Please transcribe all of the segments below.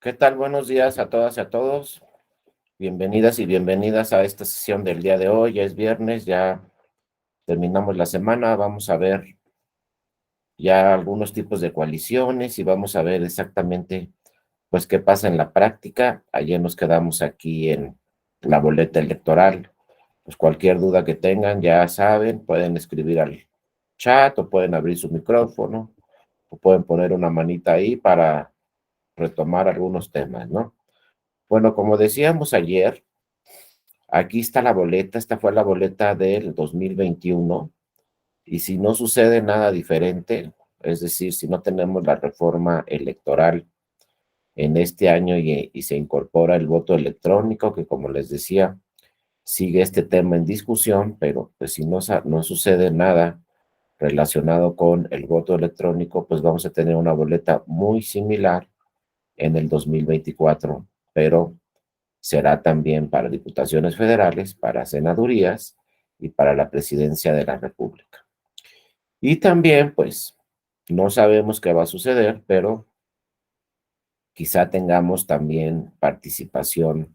¿Qué tal? Buenos días a todas y a todos. Bienvenidas y bienvenidas a esta sesión del día de hoy. Ya es viernes, ya terminamos la semana. Vamos a ver ya algunos tipos de coaliciones y vamos a ver exactamente pues qué pasa en la práctica. Ayer nos quedamos aquí en la boleta electoral. Pues cualquier duda que tengan, ya saben, pueden escribir al chat o pueden abrir su micrófono o pueden poner una manita ahí para retomar algunos temas, ¿no? Bueno, como decíamos ayer, aquí está la boleta, esta fue la boleta del 2021, y si no sucede nada diferente, es decir, si no tenemos la reforma electoral en este año y se incorpora el voto electrónico, que como les decía, sigue este tema en discusión, pero pues si no sucede nada relacionado con el voto electrónico, pues vamos a tener una boleta muy similar en el 2024, pero será también para diputaciones federales, para senadurías y para la presidencia de la República. Y también, pues, no sabemos qué va a suceder, pero quizá tengamos también participación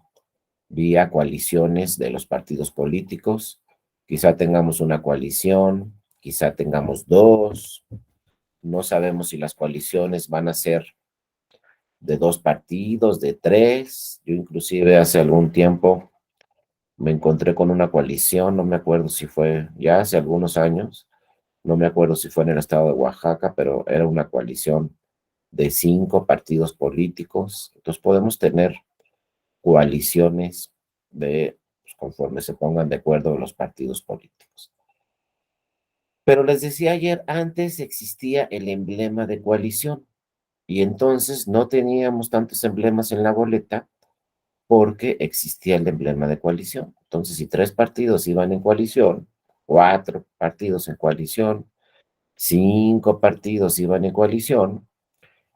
vía coaliciones de los partidos políticos, quizá tengamos una coalición, quizá tengamos dos, no sabemos si las coaliciones van a ser de dos partidos, de tres. Yo inclusive hace algún tiempo me encontré con una coalición, no me acuerdo si fue ya hace algunos años, no me acuerdo si fue en el estado de Oaxaca, pero era una coalición de 5 partidos políticos. Entonces podemos tener coaliciones pues, conforme se pongan de acuerdo los partidos políticos. Pero les decía ayer, antes existía el emblema de coalición y entonces no teníamos tantos emblemas en la boleta porque existía el emblema de coalición. Entonces, si 3 partidos iban en coalición, 4 partidos en coalición, 5 partidos iban en coalición,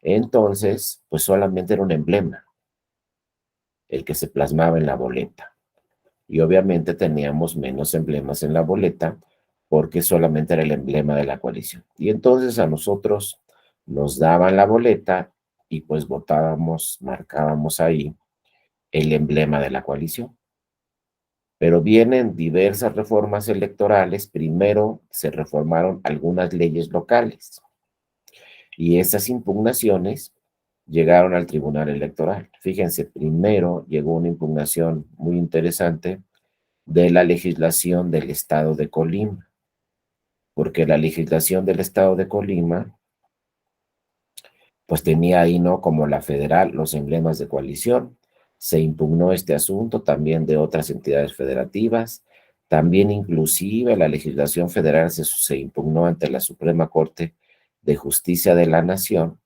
entonces, pues solamente era un emblema el que se plasmaba en la boleta. Y obviamente teníamos menos emblemas en la boleta porque solamente era el emblema de la coalición. Y entonces a nosotros nos daban la boleta y pues votábamos, marcábamos ahí el emblema de la coalición. Pero vienen diversas reformas electorales. Primero se reformaron algunas leyes locales y esas impugnaciones llegaron al Tribunal Electoral. Fíjense, primero llegó una impugnación muy interesante de la legislación del Estado de Colima, porque la legislación del Estado de Colima pues tenía ahí, ¿no? Como la federal, los emblemas de coalición. Se impugnó este asunto también de otras entidades federativas. También inclusive la legislación federal se impugnó ante la Suprema Corte de Justicia de la Nación.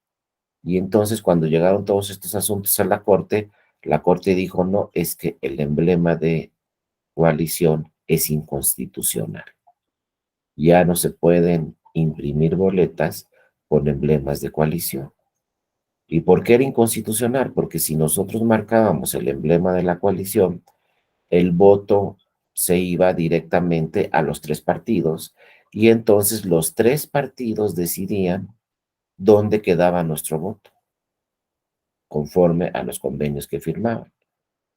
Y entonces cuando llegaron todos estos asuntos a la Corte dijo, no, es que el emblema de coalición es inconstitucional. Ya no se pueden imprimir boletas con emblemas de coalición. ¿Y por qué era inconstitucional? Porque si nosotros marcábamos el emblema de la coalición, el voto se iba directamente a los 3 partidos y entonces los 3 partidos decidían dónde quedaba nuestro voto, conforme a los convenios que firmaban.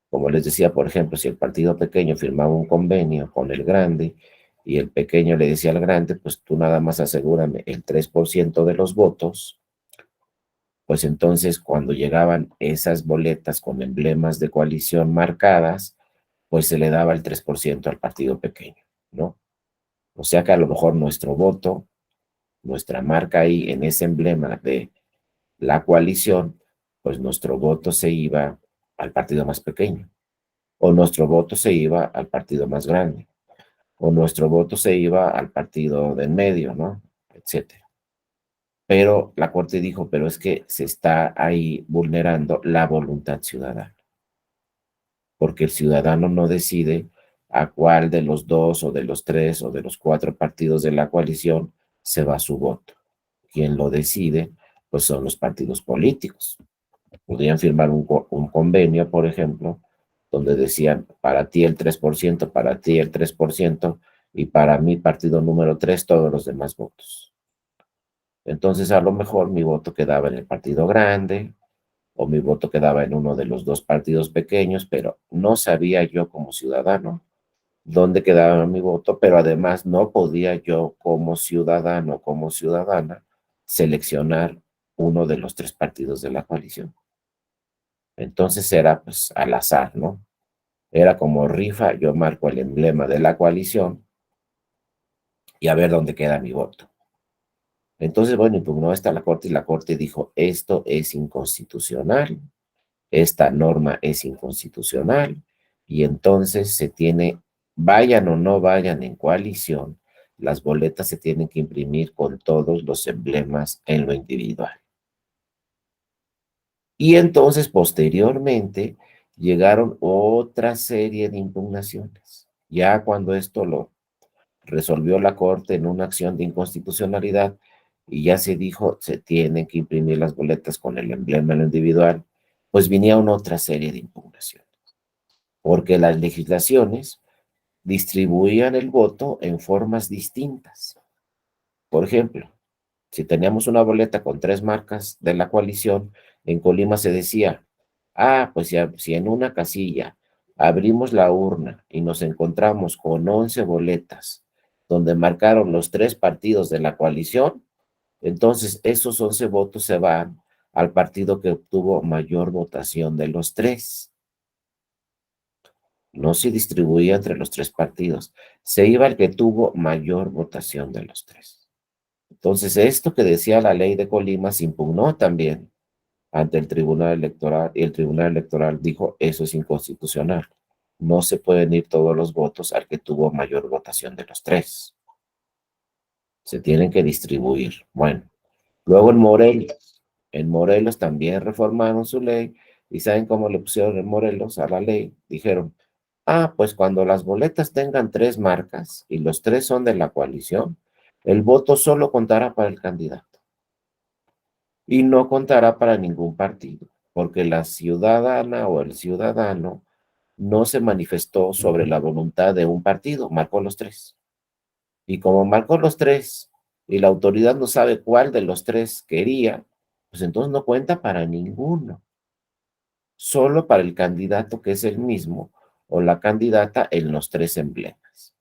Como les decía, por ejemplo, si el partido pequeño firmaba un convenio con el grande y el pequeño le decía al grande, pues tú nada más asegúrame el 3% de los votos, pues entonces cuando llegaban esas boletas con emblemas de coalición marcadas, pues se le daba el 3% al partido pequeño, ¿no? O sea que a lo mejor nuestro voto, nuestra marca ahí en ese emblema de la coalición, pues nuestro voto se iba al partido más pequeño, o nuestro voto se iba al partido más grande, o nuestro voto se iba al partido de en medio, ¿no? Etcétera. Pero la Corte dijo, pero es que se está ahí vulnerando la voluntad ciudadana, porque el ciudadano no decide a cuál de los 2 o de los 3 o de los 4 partidos de la coalición se va su voto. Quien lo decide, pues son los partidos políticos. Podrían firmar un convenio, por ejemplo, donde decían, para ti el 3%, para ti el 3%, y para mi partido número 3 todos los demás votos. Entonces, a lo mejor mi voto quedaba en el partido grande, o mi voto quedaba en uno de los dos partidos pequeños, pero no sabía yo como ciudadano dónde quedaba mi voto, pero además no podía yo como ciudadano, como ciudadana, seleccionar uno de los tres partidos de la coalición. Entonces era pues al azar, ¿no? Era como rifa, yo marco el emblema de la coalición y a ver dónde queda mi voto. Entonces, bueno, impugnó esta la Corte y la Corte dijo, esto es inconstitucional, esta norma es inconstitucional y entonces se tiene, vayan o no vayan en coalición, las boletas se tienen que imprimir con todos los emblemas en lo individual. Y entonces, posteriormente, llegaron otra serie de impugnaciones. Ya cuando esto lo resolvió la Corte en una acción de inconstitucionalidad y ya se dijo, se tienen que imprimir las boletas con el emblema en lo individual, pues vinieron otra serie de impugnaciones, porque las legislaciones distribuían el voto en formas distintas. Por ejemplo, si teníamos una boleta con tres marcas de la coalición, en Colima se decía, pues si en una casilla abrimos la urna y nos encontramos con 11 boletas donde marcaron los tres partidos de la coalición, entonces esos 11 votos se van al partido que obtuvo mayor votación de los tres. No se distribuía entre los tres partidos, se iba al que tuvo mayor votación de los tres. Entonces, esto que decía la ley de Colima se impugnó también ante el Tribunal Electoral y el Tribunal Electoral dijo, eso es inconstitucional. No se pueden ir todos los votos al que tuvo mayor votación de los tres. Se tienen que distribuir. Bueno, luego en Morelos también reformaron su ley y ¿saben cómo le pusieron en Morelos a la ley? Dijeron, pues cuando las boletas tengan tres marcas y los tres son de la coalición, el voto solo contará para el candidato y no contará para ningún partido, porque la ciudadana o el ciudadano no se manifestó sobre la voluntad de un partido, marcó los tres. Y como marcó los tres y la autoridad no sabe cuál de los tres quería, pues entonces no cuenta para ninguno, solo para el candidato que es el mismo o la candidata en los tres emblemas.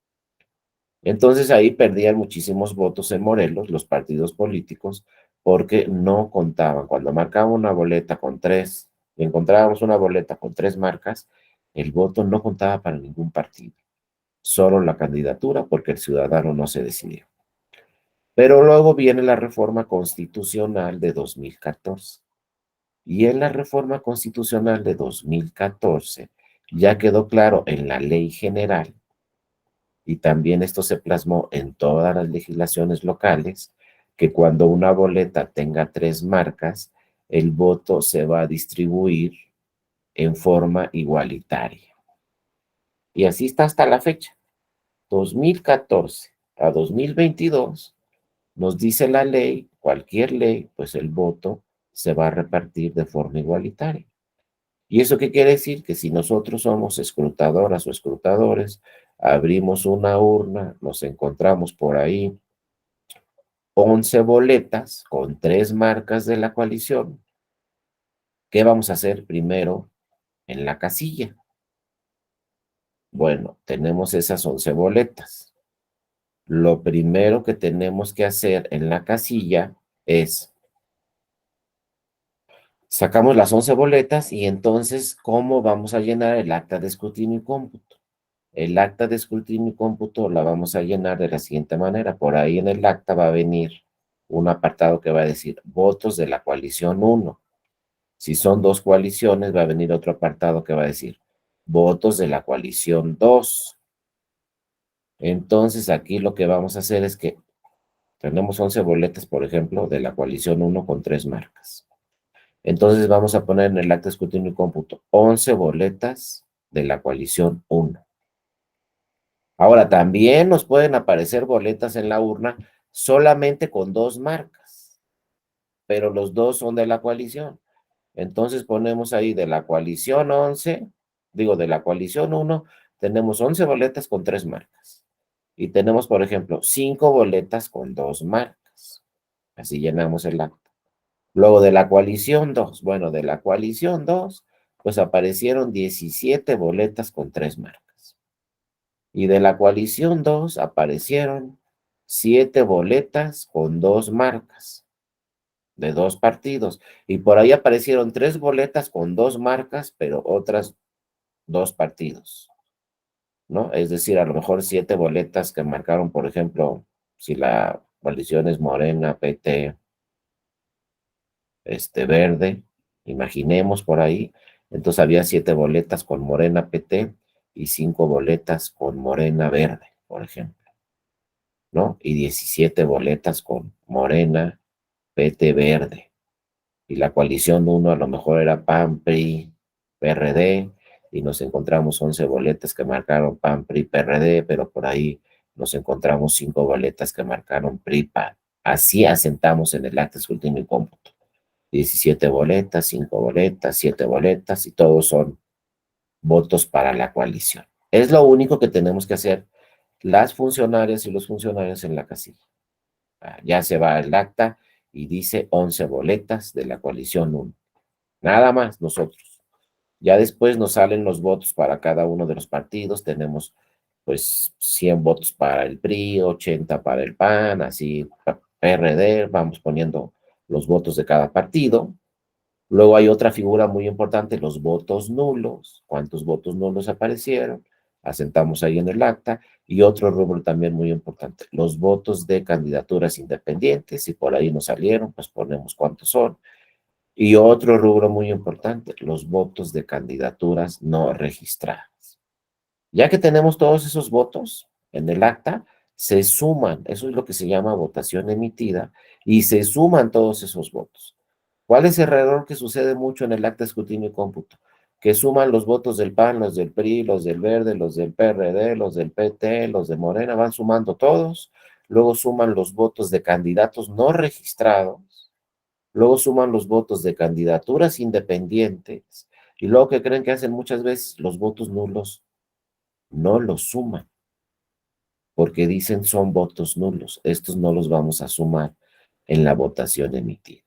Entonces ahí perdían muchísimos votos en Morelos los partidos políticos porque no contaban. Cuando marcaban una boleta con tres, y encontrábamos una boleta con tres marcas, el voto no contaba para ningún partido, solo la candidatura porque el ciudadano no se decidió. Pero luego viene la reforma constitucional de 2014. Y en la reforma constitucional de 2014 ya quedó claro en la ley general y también esto se plasmó en todas las legislaciones locales, que cuando una boleta tenga tres marcas, el voto se va a distribuir en forma igualitaria. Y así está hasta la fecha. 2014 a 2022 nos dice la ley, cualquier ley, pues el voto se va a repartir de forma igualitaria. ¿Y eso qué quiere decir? Que si nosotros somos escrutadoras o escrutadores, abrimos una urna, nos encontramos por ahí 11 boletas con tres marcas de la coalición. ¿Qué vamos a hacer primero en la casilla? Bueno, tenemos esas 11 boletas. Lo primero que tenemos que hacer en la casilla es sacamos las 11 boletas y entonces, ¿cómo vamos a llenar el acta de escrutinio y cómputo? El acta de escrutinio y cómputo la vamos a llenar de la siguiente manera. Por ahí en el acta va a venir un apartado que va a decir votos de la coalición 1. Si son dos coaliciones, va a venir otro apartado que va a decir votos de la coalición 2. Entonces aquí lo que vamos a hacer es que tenemos 11 boletas, por ejemplo, de la coalición 1 con tres marcas. Entonces vamos a poner en el acta de escrutinio y cómputo 11 boletas de la coalición 1. Ahora, también nos pueden aparecer boletas en la urna solamente con dos marcas, pero los dos son de la coalición. Entonces ponemos ahí de la coalición 11, de la coalición 1, tenemos 11 boletas con tres marcas. Y tenemos, por ejemplo, 5 boletas con dos marcas. Así llenamos el acta. Luego de la coalición 2, bueno, de la coalición 2, pues aparecieron 17 boletas con 3 marcas. Y de la coalición 2 aparecieron 7 boletas con 2 marcas de 2 partidos. Y por ahí aparecieron 3 boletas con 2 marcas, pero otras 2 partidos, ¿no? Es decir, a lo mejor 7 boletas que marcaron, por ejemplo, si la coalición es Morena, PT, Verde, imaginemos por ahí. Entonces había 7 boletas con Morena, PT y 5 boletas con Morena, Verde, por ejemplo, ¿no? Y 17 boletas con Morena, PT, Verde. Y la coalición uno a lo mejor era PAN, PRI, PRD, y nos encontramos 11 boletas que marcaron PAN, PRI, PRD, pero por ahí nos encontramos 5 boletas que marcaron PRI, PAN. Así asentamos en el acta escrutinio y cómputo. 17 boletas, 5 boletas, 7 boletas, y todos son votos para la coalición. Es lo único que tenemos que hacer las funcionarias y los funcionarios en la casilla. Ya se va el acta y dice 11 boletas de la coalición 1. Nada más nosotros. Ya después nos salen los votos para cada uno de los partidos. Tenemos pues 100 votos para el PRI, 80 para el PAN, así PRD, vamos poniendo los votos de cada partido. Luego hay otra figura muy importante, los votos nulos. ¿Cuántos votos nulos aparecieron? Asentamos ahí en el acta. Y otro rubro también muy importante, los votos de candidaturas independientes. Si por ahí nos salieron, pues ponemos cuántos son. Y otro rubro muy importante, los votos de candidaturas no registradas. Ya que tenemos todos esos votos en el acta, se suman, eso es lo que se llama votación emitida, y se suman todos esos votos. ¿Cuál es el error que sucede mucho en el acta de escrutinio y cómputo? Que suman los votos del PAN, los del PRI, los del Verde, los del PRD, los del PT, los de Morena, van sumando todos, luego suman los votos de candidatos no registrados, luego suman los votos de candidaturas independientes, y luego que creen que hacen muchas veces los votos nulos, no los suman, porque dicen son votos nulos, estos no los vamos a sumar en la votación emitida.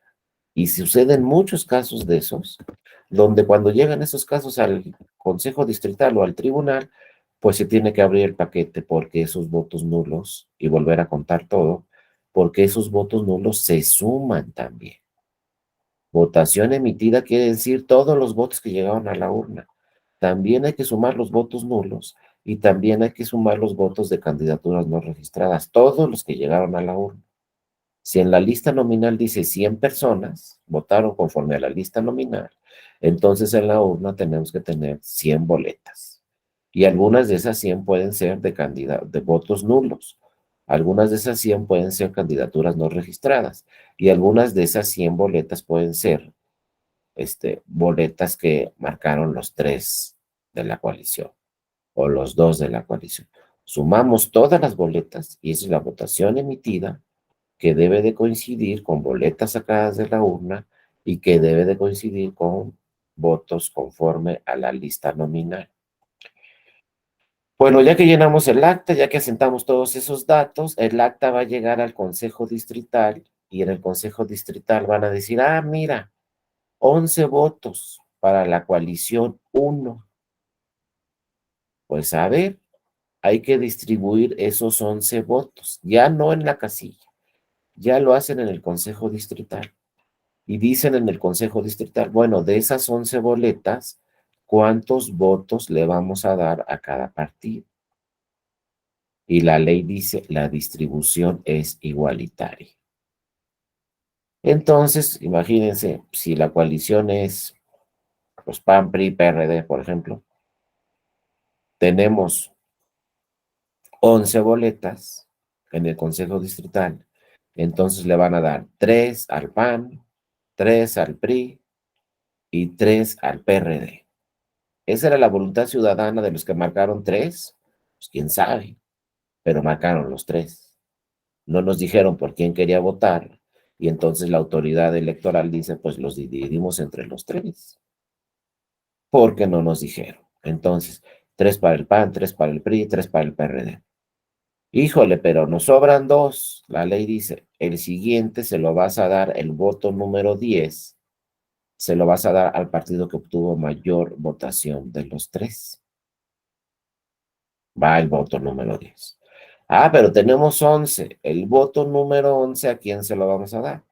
Y suceden muchos casos de esos, donde cuando llegan esos casos al Consejo Distrital o al tribunal, pues se tiene que abrir el paquete porque esos votos nulos, y volver a contar todo, porque esos votos nulos se suman también. Votación emitida quiere decir todos los votos que llegaron a la urna. También hay que sumar los votos nulos y también hay que sumar los votos de candidaturas no registradas, todos los que llegaron a la urna. Si en la lista nominal dice 100 personas votaron conforme a la lista nominal, entonces en la urna tenemos que tener 100 boletas. Y algunas de esas 100 pueden ser de votos nulos. Algunas de esas 100 pueden ser candidaturas no registradas. Y algunas de esas 100 boletas pueden ser boletas que marcaron los 3 de la coalición o los 2 de la coalición. Sumamos todas las boletas y esa es la votación emitida, que debe de coincidir con boletas sacadas de la urna y que debe de coincidir con votos conforme a la lista nominal. Bueno, ya que llenamos el acta, ya que asentamos todos esos datos, el acta va a llegar al Consejo Distrital y en el Consejo Distrital van a decir, mira, 11 votos para la coalición 1. Pues a ver, hay que distribuir esos 11 votos, ya no en la casilla, ya lo hacen en el Consejo Distrital. Y dicen en el Consejo Distrital, bueno, de esas 11 boletas, ¿cuántos votos le vamos a dar a cada partido? Y la ley dice, la distribución es igualitaria. Entonces, imagínense, si la coalición es pues, PAN, PRI, PRD, por ejemplo, tenemos 11 boletas en el Consejo Distrital, entonces le van a dar 3 al PAN, 3 al PRI y 3 al PRD. ¿Esa era la voluntad ciudadana de los que marcaron 3? Pues quién sabe, pero marcaron los 3. No nos dijeron por quién quería votar y entonces la autoridad electoral dice, pues los dividimos entre los 3, porque no nos dijeron. Entonces, 3 para el PAN, 3 para el PRI, 3 para el PRD. Híjole, pero nos sobran dos. La ley dice, el siguiente se lo vas a dar, el voto número 10, se lo vas a dar al partido que obtuvo mayor votación de los tres. Va el voto número 10. Ah, pero tenemos 11. El voto número 11, ¿a quién se lo vamos a dar?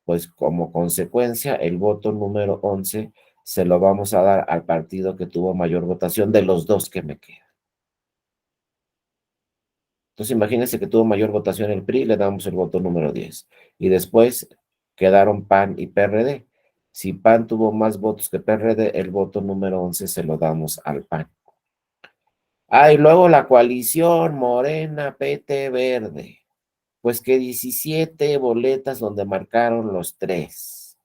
Pues como consecuencia, el voto número 11 se lo vamos a dar al partido que tuvo mayor votación de los dos que me quedan. Entonces, imagínense que tuvo mayor votación el PRI, le damos el voto número 10. Y después quedaron PAN y PRD. Si PAN tuvo más votos que PRD, el voto número 11 se lo damos al PAN. Ah, y luego la coalición Morena, PT, Verde. Pues que 17 boletas donde marcaron los tres.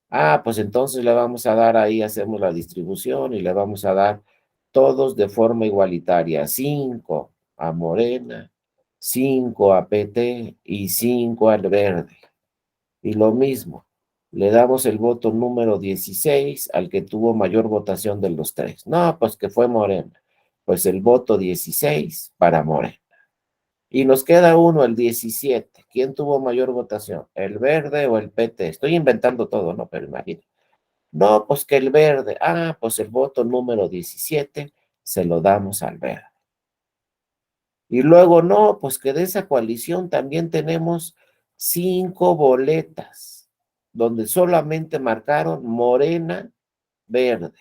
Ah, pues entonces le vamos a dar ahí, hacemos la distribución y le vamos a dar todos de forma igualitaria. 5 a Morena, 5 a PT y 5 al Verde. Y lo mismo, le damos el voto número 16 al que tuvo mayor votación de los tres. No, pues que fue Morena. Pues el voto 16 para Morena. Y nos queda uno, el 17. ¿Quién tuvo mayor votación? ¿El Verde o el PT? Estoy inventando todo, ¿no? Pero imagínate. No, pues que el Verde. Ah, pues el voto número 17 se lo damos al Verde. Y luego, no, pues que de esa coalición también tenemos 5 boletas, donde solamente marcaron Morena, Verde.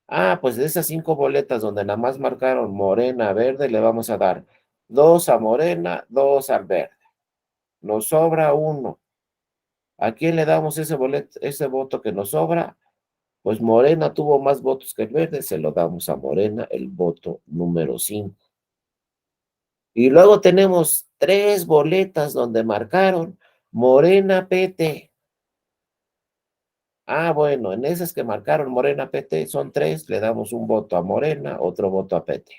Ah, pues de esas 5 boletas donde nada más marcaron Morena, Verde, le vamos a dar 2 a Morena, 2 al Verde. Nos sobra uno. ¿A quién le damos ese voto que nos sobra? Pues Morena tuvo más votos que el Verde, se lo damos a Morena, el voto número 5. Y luego tenemos 3 boletas donde marcaron Morena PT. Ah, bueno, en esas que marcaron Morena PT son 3, le damos un voto a Morena, otro voto a PT.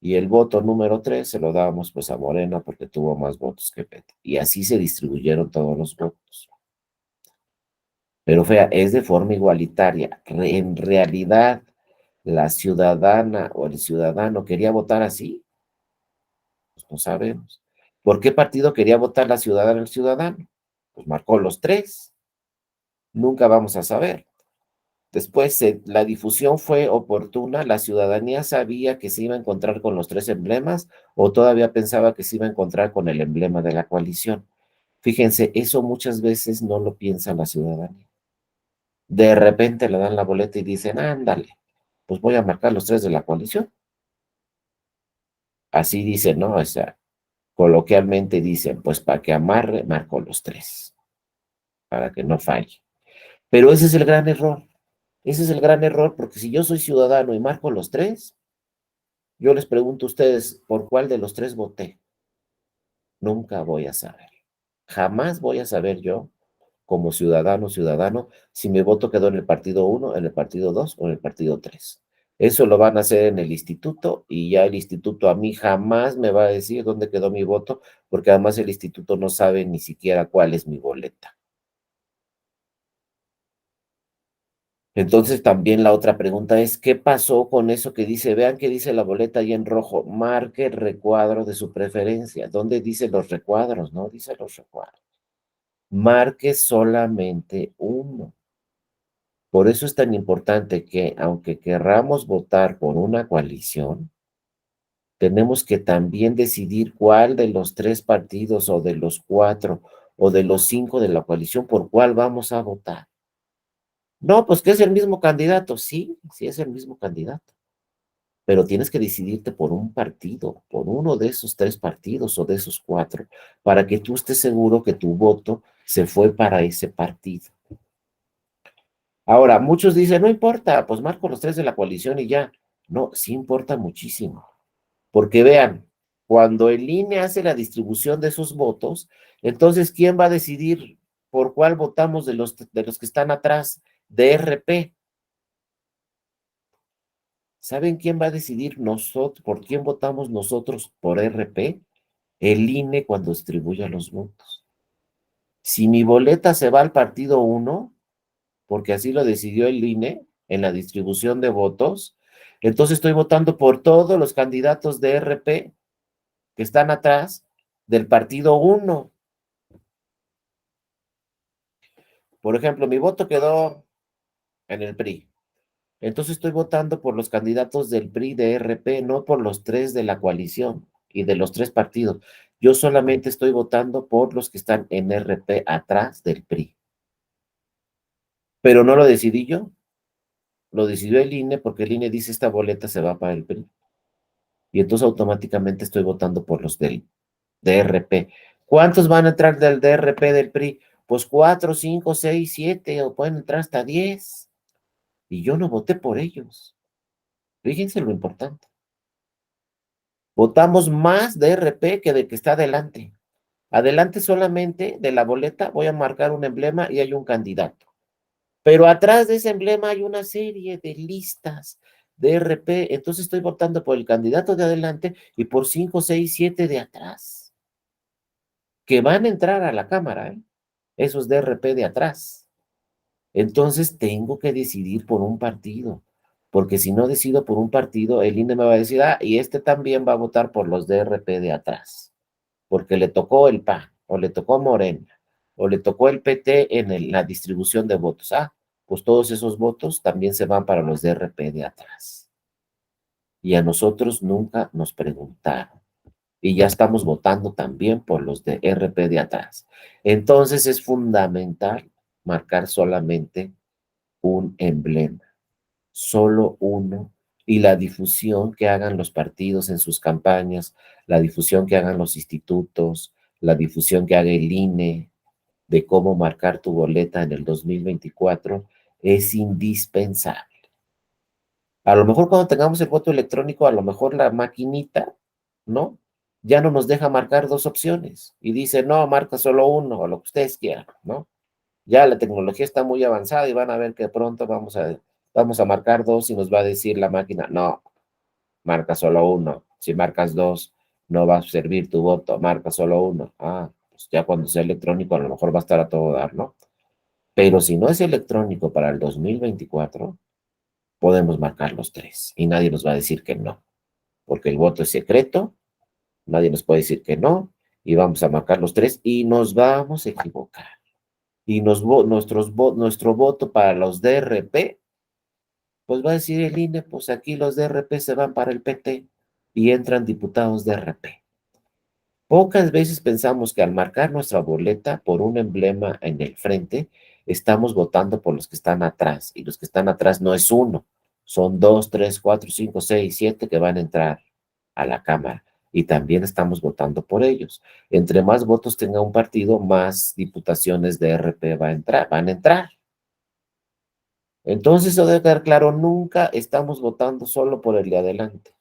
Y el voto número 3 se lo damos pues a Morena porque tuvo más votos que PT. Y así se distribuyeron todos los votos. Pero fea, es de forma igualitaria. En realidad, la ciudadana o el ciudadano quería votar así, pues no sabemos. ¿Por qué partido quería votar la ciudadana o el ciudadano? Pues marcó los tres, nunca vamos a saber. Después, la difusión fue oportuna, la ciudadanía sabía que se iba a encontrar con los tres emblemas o todavía pensaba que se iba a encontrar con el emblema de la coalición. Fíjense, eso muchas veces no lo piensa la ciudadanía. De repente le dan la boleta y dicen, ándale, pues voy a marcar los tres de la coalición. Así dicen, ¿no? O sea, coloquialmente dicen, pues para que amarre, marco los tres, para que no falle. Pero ese es el gran error. Ese es el gran error, porque si yo soy ciudadano y marco los tres, yo les pregunto a ustedes, ¿por cuál de los tres voté? Nunca voy a saber. Jamás voy a saber yo, como ciudadano, si mi voto quedó en el partido 1, en el partido 2 o en el partido 3. Eso lo van a hacer en el instituto y ya el instituto a mí jamás me va a decir dónde quedó mi voto, porque además el instituto no sabe ni siquiera cuál es mi boleta. Entonces también la otra pregunta es, ¿qué pasó con eso que dice? Vean que dice la boleta ahí en rojo, marque el recuadro de su preferencia. ¿Dónde dice los recuadros? No dice los recuadros. Marque solamente uno. Por eso es tan importante que, aunque querramos votar por una coalición, tenemos que también decidir cuál de los 3 partidos o de los 4 o de los 5 de la coalición, por cuál vamos a votar. No, pues que es el mismo candidato. Sí, sí es el mismo candidato. Pero tienes que decidirte por un partido, por uno de esos 3 partidos o de esos 4, para que tú estés seguro que tu voto se fue para ese partido. Ahora, muchos dicen, no importa, pues marco los 3 de la coalición y ya. No, sí importa muchísimo. Porque vean, cuando el INE hace la distribución de esos votos, entonces, ¿quién va a decidir por cuál votamos de los que están atrás de RP? ¿Saben quién va a decidir nosotros, por quién votamos nosotros por RP? El INE cuando distribuya los votos. Si mi boleta se va al partido 1, porque así lo decidió el INE en la distribución de votos, Entonces estoy votando por todos los candidatos de RP que están atrás del partido 1. Por ejemplo, mi voto quedó en el PRI. Entonces estoy votando por los candidatos del PRI de RP, no por los 3 de la coalición y de los 3 partidos. Yo solamente estoy votando por los que están en RP atrás del PRI. Pero no lo decidí yo, lo decidió el INE porque el INE dice esta boleta se va para el PRI. Y entonces automáticamente estoy votando por los del DRP. ¿Cuántos van a entrar del DRP del PRI? Pues 4, 5, 6, 7, o pueden entrar hasta 10. Y yo no voté por ellos. Fíjense lo importante. Votamos más DRP que de que está adelante. Adelante solamente de la boleta voy a marcar un emblema y hay un candidato. Pero atrás de ese emblema hay una serie de listas de RP. Entonces estoy votando por el candidato de adelante y por 5, 6, 7 de atrás, que van a entrar a la Cámara, ¿eh? Esos de RP de atrás. Entonces tengo que decidir por un partido, porque si no decido por un partido, el INE me va a decir, y este también va a votar por los de RP de atrás, porque le tocó el PAN, o le tocó Morena, o le tocó el PT en la distribución de votos. Pues todos esos votos también se van para los de RP de atrás. Y a nosotros nunca nos preguntaron. Y ya estamos votando también por los de RP de atrás. Entonces es fundamental marcar solamente un emblema, solo uno, y la difusión que hagan los partidos en sus campañas, la difusión que hagan los institutos, la difusión que haga el INE de cómo marcar tu boleta en el 2024 es indispensable. A lo mejor cuando tengamos el voto electrónico, a lo mejor la maquinita, ¿no? Ya no nos deja marcar dos opciones y dice, no, marca solo uno o lo que ustedes quieran, ¿no? Ya la tecnología está muy avanzada y van a ver que pronto vamos a marcar dos y nos va a decir la máquina, no, marca solo uno. Si marcas dos, no va a servir tu voto, marca solo uno. Pues ya cuando sea electrónico a lo mejor va a estar a todo dar, ¿no? Pero si no es electrónico para el 2024, podemos marcar los tres y nadie nos va a decir que no, porque el voto es secreto, nadie nos puede decir que no y vamos a marcar los tres y nos vamos a equivocar. Y nuestro voto para los DRP, pues va a decir el INE, pues aquí los DRP se van para el PT y entran diputados DRP. Pocas veces pensamos que al marcar nuestra boleta por un emblema en el frente, estamos votando por los que están atrás, y los que están atrás no es uno, son 2, 3, 4, 5, 6, 7 que van a entrar a la Cámara, y también estamos votando por ellos. Entre más votos tenga un partido, más diputaciones de RP van a entrar. Entonces, eso debe quedar claro, nunca estamos votando solo por el de adelante.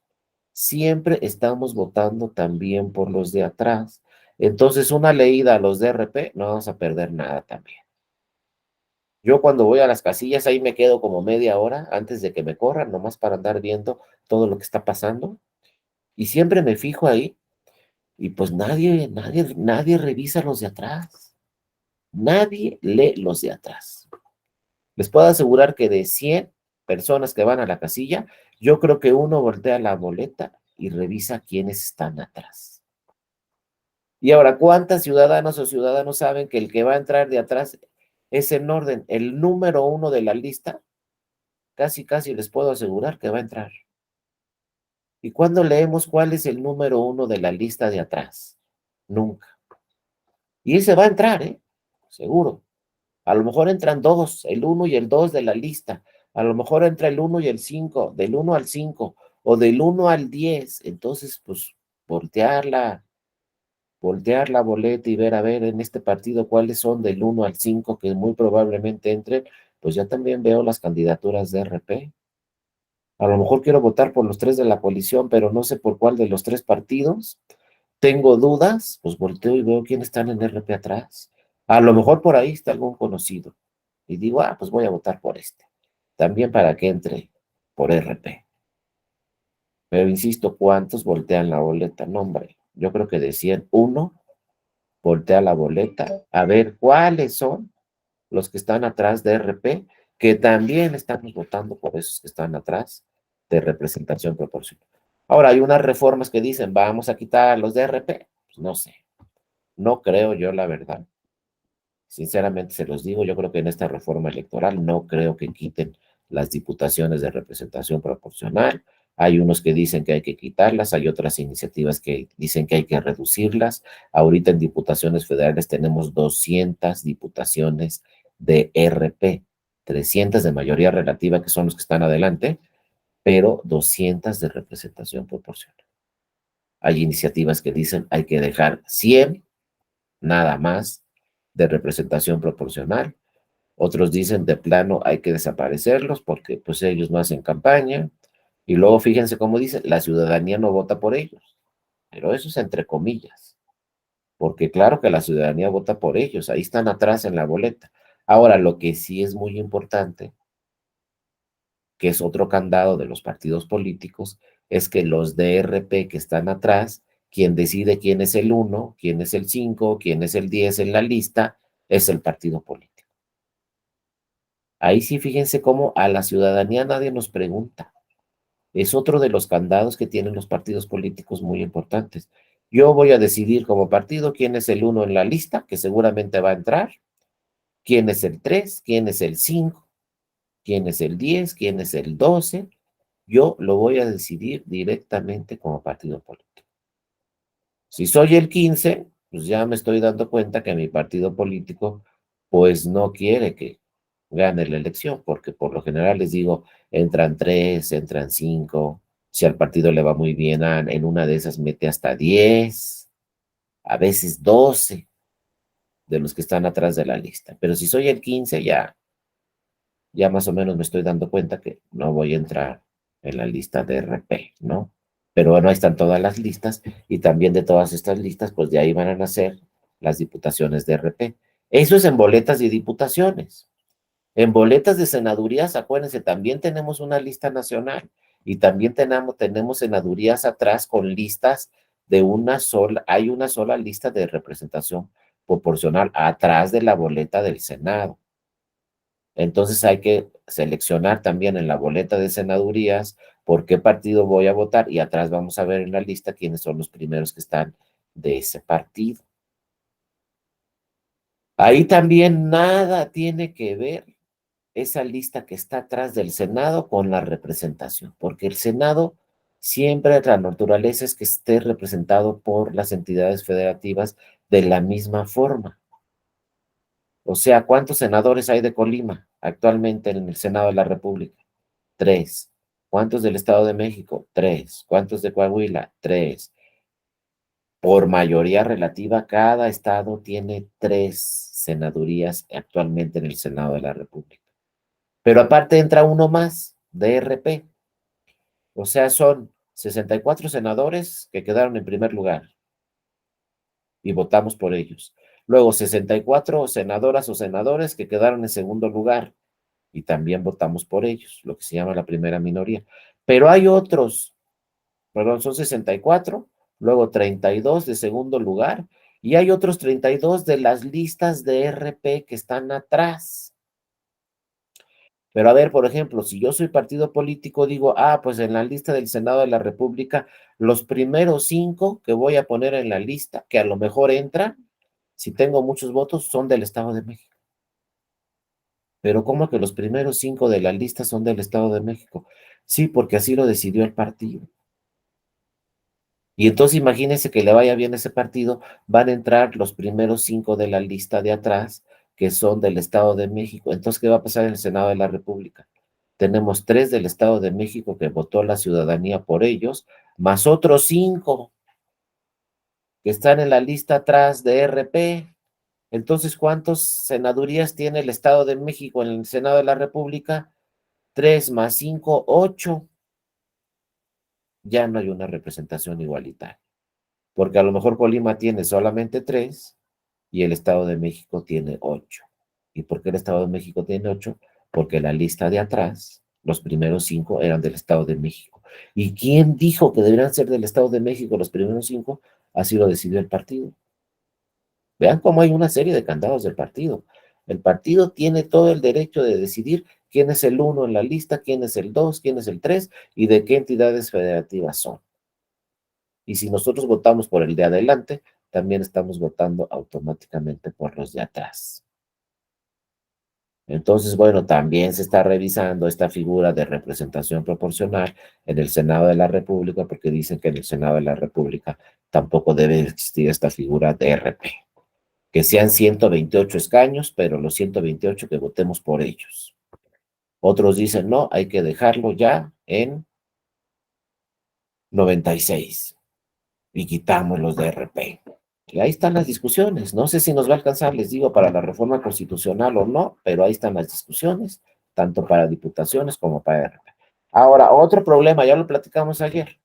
Siempre estamos votando también por los de atrás. Entonces, una leída a los de RP, no vamos a perder nada también. Yo cuando voy a las casillas, ahí me quedo como media hora antes de que me corran, nomás para andar viendo todo lo que está pasando. Y siempre me fijo ahí, y pues nadie revisa los de atrás. Nadie lee los de atrás. Les puedo asegurar que de 100 personas que van a la casilla, yo creo que uno voltea la boleta y revisa quiénes están atrás. Y ahora, ¿cuántas ciudadanas o ciudadanos saben que el que va a entrar de atrás es en orden? El número 1 de la lista, casi les puedo asegurar que va a entrar. ¿Y cuándo leemos cuál es el número 1 de la lista de atrás? Nunca. Y ese va a entrar, ¿eh? Seguro. A lo mejor entran dos, el 1 y el 2 de la lista. A lo mejor entra el 1 y el 5, del 1 al 5, o del 1 al 10. Entonces, pues, voltear la boleta y ver, a ver, en este partido cuáles son del 1 al 5 que muy probablemente entren, pues ya también veo las candidaturas de RP. A lo mejor quiero votar por los 3 de la coalición, pero no sé por cuál de los 3 partidos. Tengo dudas, pues volteo y veo quiénes están en RP atrás. A lo mejor por ahí está algún conocido. Y digo, pues voy a votar por este. También para que entre por RP. Pero insisto, ¿cuántos voltean la boleta? No, hombre, yo creo que decían uno voltea la boleta a ver cuáles son los que están atrás de RP, que también estamos votando por esos que están atrás de representación proporcional. Ahora, hay unas reformas que dicen, vamos a quitar los DRP. Pues no sé, no creo yo, la verdad. Sinceramente se los digo, yo creo que en esta reforma electoral no creo que quiten las diputaciones de representación proporcional. Hay unos que dicen que hay que quitarlas, hay otras iniciativas que dicen que hay que reducirlas. Ahorita en diputaciones federales tenemos 200 diputaciones de RP, 300 de mayoría relativa, que son los que están adelante, pero 200 de representación proporcional. Hay iniciativas que dicen hay que dejar 100 nada más de representación proporcional. Otros dicen de plano hay que desaparecerlos porque pues ellos no hacen campaña. Y luego fíjense cómo dice, la ciudadanía no vota por ellos. Pero eso es entre comillas, porque claro que la ciudadanía vota por ellos, ahí están atrás en la boleta. Ahora, lo que sí es muy importante, que es otro candado de los partidos políticos, es que los DRP que están atrás, quien decide quién es el 1, quién es el 5, quién es el 10 en la lista, es el partido político. Ahí sí fíjense cómo a la ciudadanía nadie nos pregunta. Es otro de los candados que tienen los partidos políticos muy importantes. Yo voy a decidir como partido quién es el 1 en la lista, que seguramente va a entrar, quién es el 3, quién es el 5, quién es el 10, quién es el 12. Yo lo voy a decidir directamente como partido político. Si soy el 15, pues ya me estoy dando cuenta que mi partido político pues no quiere que gane la elección, porque por lo general les digo, entran 3, entran 5, si al partido le va muy bien, en una de esas mete hasta 10, a veces 12 de los que están atrás de la lista. Pero si soy el 15, ya más o menos me estoy dando cuenta que no voy a entrar en la lista de RP, ¿no? Pero bueno, ahí están todas las listas y también de todas estas listas, pues de ahí van a nacer las diputaciones de RP. Eso es en boletas de diputaciones. En boletas de senadurías, acuérdense, también tenemos una lista nacional y también tenemos senadurías atrás con listas de una sola, hay una sola lista de representación proporcional atrás de la boleta del Senado. Entonces hay que seleccionar también en la boleta de senadurías por qué partido voy a votar y atrás vamos a ver en la lista quiénes son los primeros que están de ese partido. Ahí también nada tiene que ver esa lista que está atrás del Senado con la representación, porque el Senado siempre la naturaleza es que esté representado por las entidades federativas de la misma forma. O sea, ¿cuántos senadores hay de Colima actualmente en el Senado de la República? 3. ¿Cuántos del Estado de México? 3. ¿Cuántos de Coahuila? 3. Por mayoría relativa, cada estado tiene 3 senadurías actualmente en el Senado de la República. Pero aparte entra uno más, DRP. O sea, son 64 senadores que quedaron en primer lugar y votamos por ellos. Luego 64 senadoras o senadores que quedaron en segundo lugar y también votamos por ellos, lo que se llama la primera minoría. Pero hay otros, perdón, son 64, luego 32 de segundo lugar y hay otros 32 de las listas de RP que están atrás. Pero a ver, por ejemplo, si yo soy partido político, digo, pues en la lista del Senado de la República, los primeros 5 que voy a poner en la lista, que a lo mejor entran, si tengo muchos votos, son del Estado de México. Pero ¿cómo que los primeros 5 de la lista son del Estado de México? Sí, porque así lo decidió el partido. Y entonces imagínense que le vaya bien ese partido, van a entrar los primeros 5 de la lista de atrás, que son del Estado de México. Entonces, ¿qué va a pasar en el Senado de la República? Tenemos 3 del Estado de México que votó la ciudadanía por ellos, más otros 5 que están en la lista atrás de RP. Entonces, ¿cuántas senadurías tiene el Estado de México en el Senado de la República? 3 más 5, 8. Ya no hay una representación igualitaria, porque a lo mejor Colima tiene solamente 3 y el Estado de México tiene 8. ¿Y por qué el Estado de México tiene 8? Porque la lista de atrás, los primeros 5 eran del Estado de México. ¿Y quién dijo que deberían ser del Estado de México los primeros 5? Así lo decidió el partido. Vean cómo hay una serie de candados del partido. El partido tiene todo el derecho de decidir quién es el 1 en la lista, quién es el 2, quién es el 3 y de qué entidades federativas son. Y si nosotros votamos por el de adelante, también estamos votando automáticamente por los de atrás. Entonces, bueno, también se está revisando esta figura de representación proporcional en el Senado de la República, porque dicen que en el Senado de la República tampoco debe existir esta figura de RP. Que sean 128 escaños, pero los 128 que votemos por ellos. Otros dicen, no, hay que dejarlo ya en 96 y quitamos los de RP. Y ahí están las discusiones. No sé si nos va a alcanzar, les digo, para la reforma constitucional o no, pero ahí están las discusiones, tanto para diputaciones como para RP. Ahora, otro problema, ya lo platicamos ayer.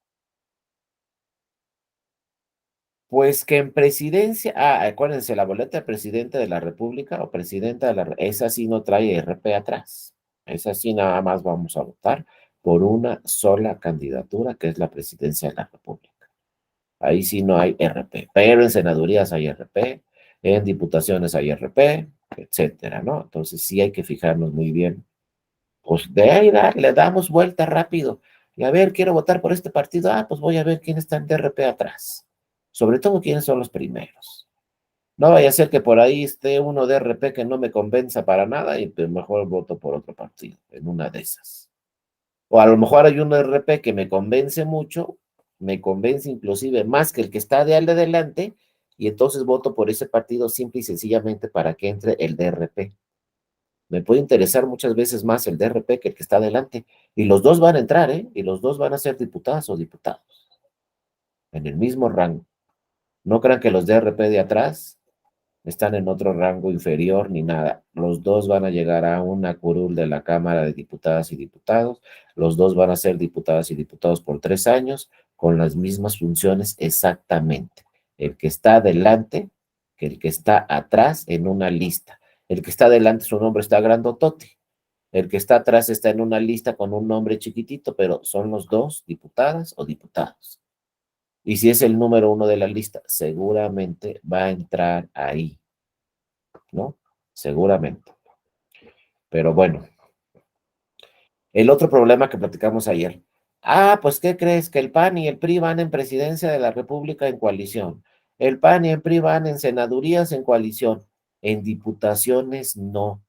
Pues que en presidencia, acuérdense, la boleta de presidente de la República o presidenta de la, esa sí no trae RP atrás. Esa sí nada más vamos a votar por una sola candidatura, que es la presidencia de la República. Ahí sí no hay RP, pero en senadurías hay RP, en diputaciones hay RP, etcétera, ¿no? Entonces sí hay que fijarnos muy bien. Pues de ahí le damos vuelta rápido. Y a ver, quiero votar por este partido. Ah, pues voy a ver quién está en DRP atrás. Sobre todo quiénes son los primeros. No vaya a ser que por ahí esté uno de RP que no me convenza para nada y pues mejor voto por otro partido, en una de esas. O a lo mejor hay un RP que me convence mucho, me convence inclusive más que el que está de al de adelante, y entonces voto por ese partido simple y sencillamente para que entre el DRP. Me puede interesar muchas veces más el DRP que el que está adelante. Y los dos van a entrar, ¿eh? Y los dos van a ser diputadas o diputados, en el mismo rango. No crean que los DRP de atrás están en otro rango inferior ni nada. Los dos van a llegar a una curul de la Cámara de Diputadas y Diputados. Los dos van a ser diputadas y diputados por 3 años con las mismas funciones exactamente. El que está adelante que el que está atrás en una lista. El que está adelante, su nombre está grandotote. El que está atrás está en una lista con un nombre chiquitito, pero son los dos diputadas o diputados. Y si es el número 1 de la lista, seguramente va a entrar ahí, ¿no? Seguramente. Pero bueno, el otro problema que platicamos ayer. Ah, pues, ¿qué crees? Que el PAN y el PRI van en presidencia de la República en coalición. El PAN y el PRI van en senadurías en coalición. En diputaciones no,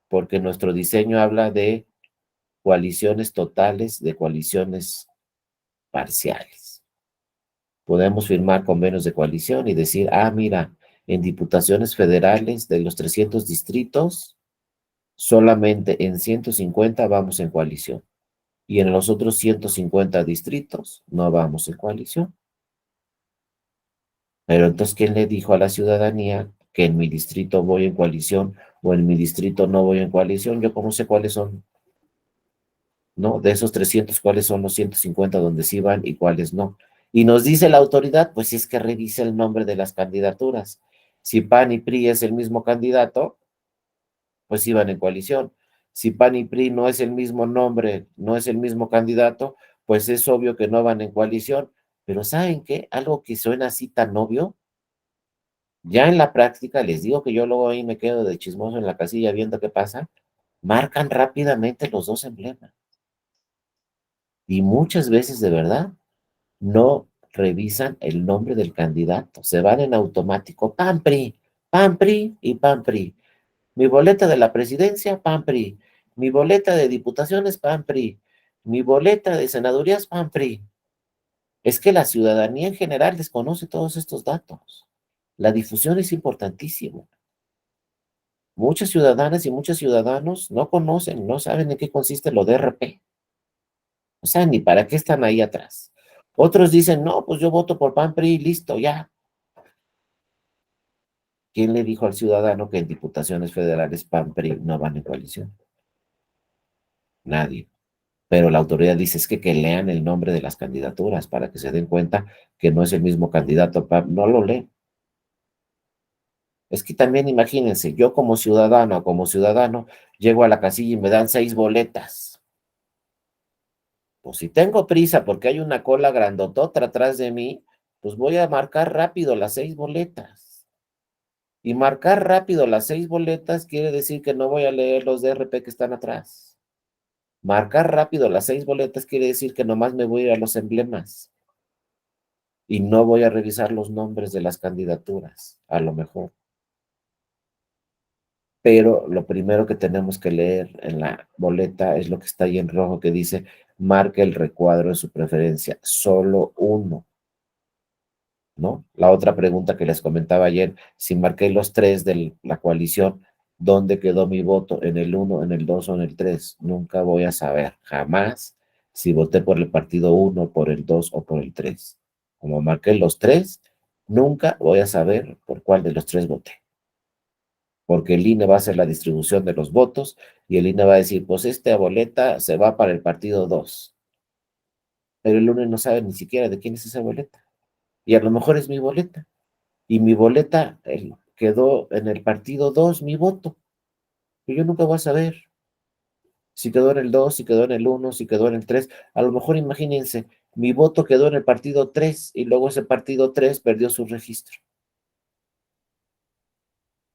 porque nuestro diseño habla de coaliciones totales, de coaliciones parciales. Podemos firmar convenios de coalición y decir, ah, mira, en diputaciones federales de los 300 distritos, solamente en 150 vamos en coalición. Y en los otros 150 distritos no vamos en coalición. Pero entonces, ¿quién le dijo a la ciudadanía que en mi distrito voy en coalición o en mi distrito no voy en coalición? Yo cómo sé cuáles son, ¿no? De esos 300, ¿cuáles son los 150 donde sí van y cuáles no? Y nos dice la autoridad, pues si es que revise el nombre de las candidaturas. Si PAN y PRI es el mismo candidato, pues sí van en coalición. Si PAN y PRI no es el mismo nombre, no es el mismo candidato, pues es obvio que no van en coalición. Pero ¿saben qué? Algo que suena así tan obvio, ya en la práctica, les digo que yo luego ahí me quedo de chismoso en la casilla viendo qué pasa, marcan rápidamente los dos emblemas. Y muchas veces, de verdad, no revisan el nombre del candidato, se van en automático, PAN PRI, PAN PRI y PAN PRI. Mi boleta de la presidencia, PAN PRI. Mi boleta de diputaciones, PAN PRI. Mi boleta de senadurías, PAN PRI. Es que la ciudadanía en general desconoce todos estos datos. La difusión es importantísima. Muchas ciudadanas y muchos ciudadanos no conocen, no saben en qué consiste lo de RP. O sea, ni para qué están ahí atrás. Otros dicen, no, pues yo voto por PAN PRI, listo, ya. ¿Quién le dijo al ciudadano que en diputaciones federales PAN PRI no van en coalición? Nadie. Pero la autoridad dice es que lean el nombre de las candidaturas para que se den cuenta que no es el mismo candidato. No lo leen. Es que también imagínense, yo como ciudadano, llego a la casilla y me dan 6 boletas. Pues si tengo prisa porque hay una cola grandotota atrás de mí, pues voy a marcar rápido las 6 boletas. Y marcar rápido las 6 boletas quiere decir que no voy a leer los DRP que están atrás. Marcar rápido las 6 boletas quiere decir que nomás me voy a ir a los emblemas y no voy a revisar los nombres de las candidaturas, a lo mejor. Pero lo primero que tenemos que leer en la boleta es lo que está ahí en rojo que dice, marque el recuadro de su preferencia, solo uno, ¿no? La otra pregunta que les comentaba ayer, si marqué los 3 de la coalición, ¿dónde quedó mi voto? ¿En el 1, en el 2 o en el 3? Nunca voy a saber, jamás, si voté por el partido 1, por el 2 o por el 3. Como marqué los 3, nunca voy a saber por cuál de los 3 voté. Porque el INE va a hacer la distribución de los votos y el INE va a decir, pues esta boleta se va para el partido 2. Pero el INE no sabe ni siquiera de quién es esa boleta. Y a lo mejor es mi boleta. Y mi boleta quedó en el partido 2, mi voto. Y yo nunca voy a saber si quedó en el 2, si quedó en el 1, si quedó en el 3. A lo mejor imagínense, mi voto quedó en el partido 3 y luego ese partido 3 perdió su registro.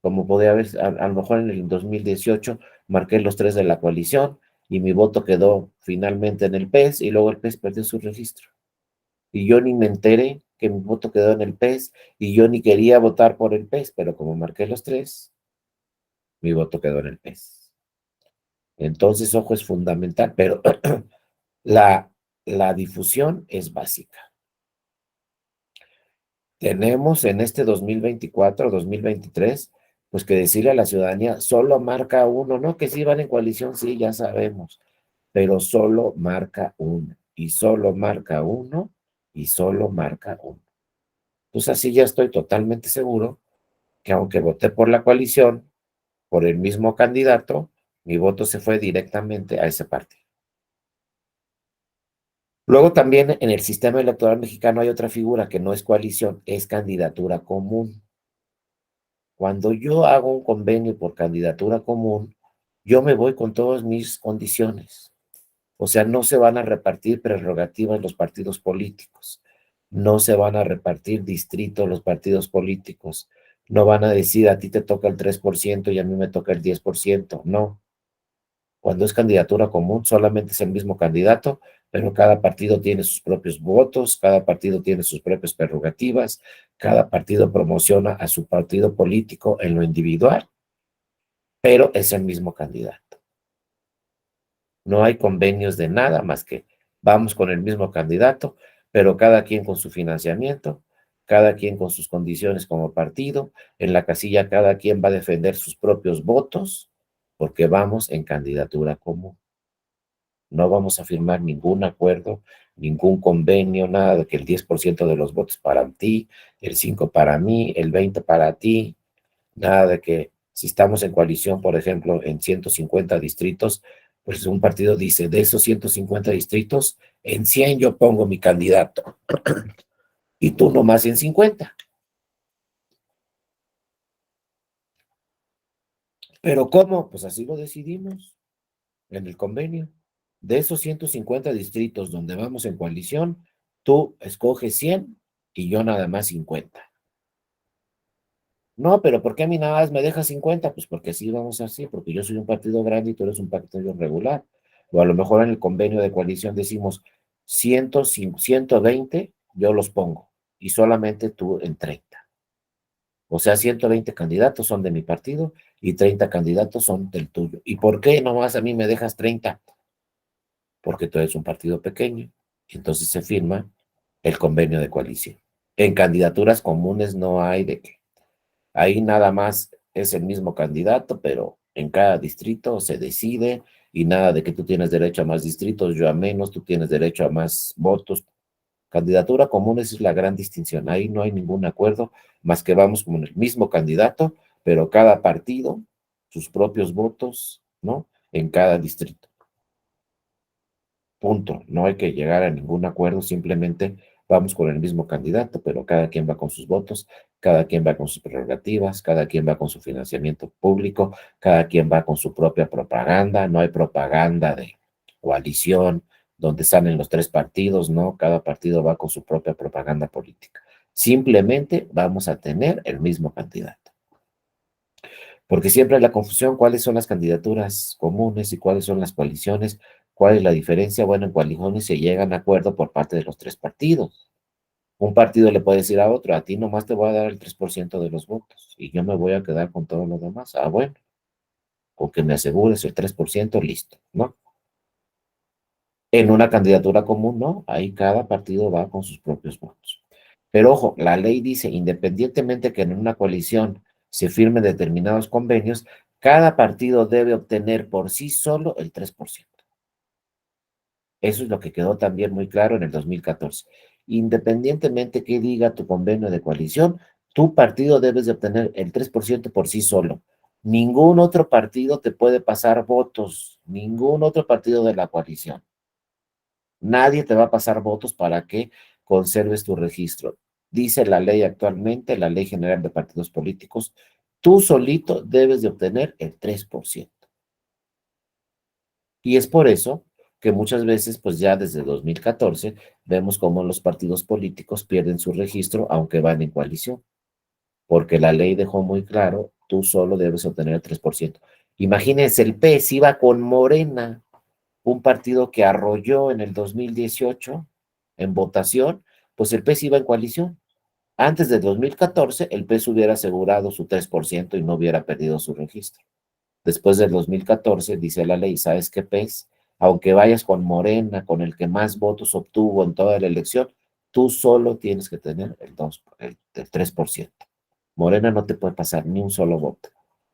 Como podía haber, a lo mejor en el 2018 marqué los 3 de la coalición y mi voto quedó finalmente en el PES y luego el PES perdió su registro. Y yo ni me enteré que mi voto quedó en el PES y yo ni quería votar por el PES, pero como marqué los 3, mi voto quedó en el PES. Entonces, ojo, es fundamental, pero la, la difusión es básica. Tenemos en este 2024, 2023, pues que decirle a la ciudadanía, solo marca uno, no que si van en coalición, sí, ya sabemos, pero solo marca uno, y solo marca uno, y solo marca uno. Entonces así ya estoy totalmente seguro que aunque voté por la coalición, por el mismo candidato, mi voto se fue directamente a ese partido. Luego también en el sistema electoral mexicano hay otra figura que no es coalición, es candidatura común. Cuando yo hago un convenio por candidatura común, yo me voy con todas mis condiciones. O sea, no se van a repartir prerrogativas los partidos políticos, no se van a repartir distritos los partidos políticos, no van a decir a ti te toca el 3% y a mí me toca el 10%, no. Cuando es candidatura común, solamente es el mismo candidato, pero cada partido tiene sus propios votos, cada partido tiene sus propias prerrogativas, cada partido promociona a su partido político en lo individual, pero es el mismo candidato. No hay convenios de nada más que vamos con el mismo candidato, pero cada quien con su financiamiento, cada quien con sus condiciones como partido, en la casilla cada quien va a defender sus propios votos, porque vamos en candidatura común. No vamos a firmar ningún acuerdo, ningún convenio, nada de que el 10% de los votos para ti, el 5% para mí, el 20% para ti, nada de que si estamos en coalición, por ejemplo, en 150 distritos, pues un partido dice, de esos 150 distritos, en 100 yo pongo mi candidato y tú nomás en 50. ¿Pero cómo? Pues así lo decidimos en el convenio. De esos 150 distritos donde vamos en coalición, tú escoges 100 y yo nada más 50. No, pero ¿por qué a mí nada más me deja 50? Pues porque así vamos así, porque yo soy un partido grande y tú eres un partido regular. O a lo mejor en el convenio de coalición decimos 100, 120, yo los pongo y solamente tú en 30. O sea, 120 candidatos son de mi partido y 30 candidatos son del tuyo. ¿Y por qué nomás a mí me dejas 30? Porque tú eres un partido pequeño. Y entonces se firma el convenio de coalición. En candidaturas comunes no hay de qué. Ahí nada más es el mismo candidato, pero en cada distrito se decide y nada de que tú tienes derecho a más distritos, yo a menos, tú tienes derecho a más votos. Candidatura común, esa es la gran distinción. Ahí no hay ningún acuerdo, más que vamos con el mismo candidato, pero cada partido, sus propios votos, ¿no? En cada distrito. Punto. No hay que llegar a ningún acuerdo, simplemente vamos con el mismo candidato, pero cada quien va con sus votos, cada quien va con sus prerrogativas, cada quien va con su financiamiento público, cada quien va con su propia propaganda. No hay propaganda de coalición donde salen los 3 partidos, no, cada partido va con su propia propaganda política. Simplemente vamos a tener el mismo candidato. Porque siempre hay la confusión, cuáles son las candidaturas comunes y cuáles son las coaliciones, cuál es la diferencia. Bueno, en coaliciones se llegan a acuerdo por parte de los tres partidos. Un partido le puede decir a otro, a ti nomás te voy a dar el 3% de los votos y yo me voy a quedar con todo lo demás. Ah, bueno, con que me asegures el 3%, listo, ¿no? En una candidatura común, no, ahí cada partido va con sus propios votos. Pero ojo, la ley dice, independientemente que en una coalición se firmen determinados convenios, cada partido debe obtener por sí solo el 3%. Eso es lo que quedó también muy claro en el 2014. Independientemente que diga tu convenio de coalición, tu partido debes de obtener el 3% por sí solo. Ningún otro partido te puede pasar votos, ningún otro partido de la coalición. Nadie te va a pasar votos para que conserves tu registro. Dice la ley actualmente, la Ley General de Partidos Políticos, tú solito debes de obtener el 3%. Y es por eso que muchas veces, pues ya desde 2014, vemos cómo los partidos políticos pierden su registro aunque van en coalición, porque la ley dejó muy claro, tú solo debes obtener el 3%. Imagínense, el PES iba con Morena, un partido que arrolló en el 2018 en votación, pues el PES iba en coalición. Antes de 2014, el PES hubiera asegurado su 3% y no hubiera perdido su registro. Después del 2014, dice la ley, ¿sabes qué, PES? Aunque vayas con Morena, con el que más votos obtuvo en toda la elección, tú solo tienes que tener el 3%. Morena no te puede pasar ni un solo voto.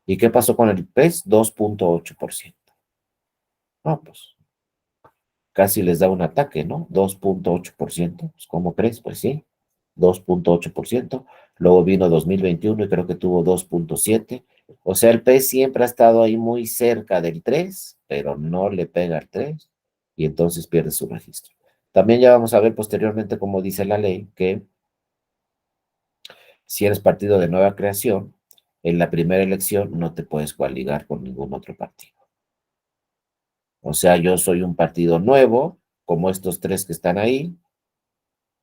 ¿Y qué pasó con el PES? 2.8%. No, pues casi les da un ataque, ¿no? 2.8%. Pues, ¿cómo crees? Pues sí, 2.8%. Luego vino 2021 y creo que tuvo 2.7%. O sea, el PES siempre ha estado ahí muy cerca del 3, pero no le pega al 3 y entonces pierde su registro. También ya vamos a ver posteriormente, como dice la ley, que si eres partido de nueva creación, en la primera elección no te puedes coaligar con ningún otro partido. O sea, yo soy un partido nuevo, como estos tres que están ahí,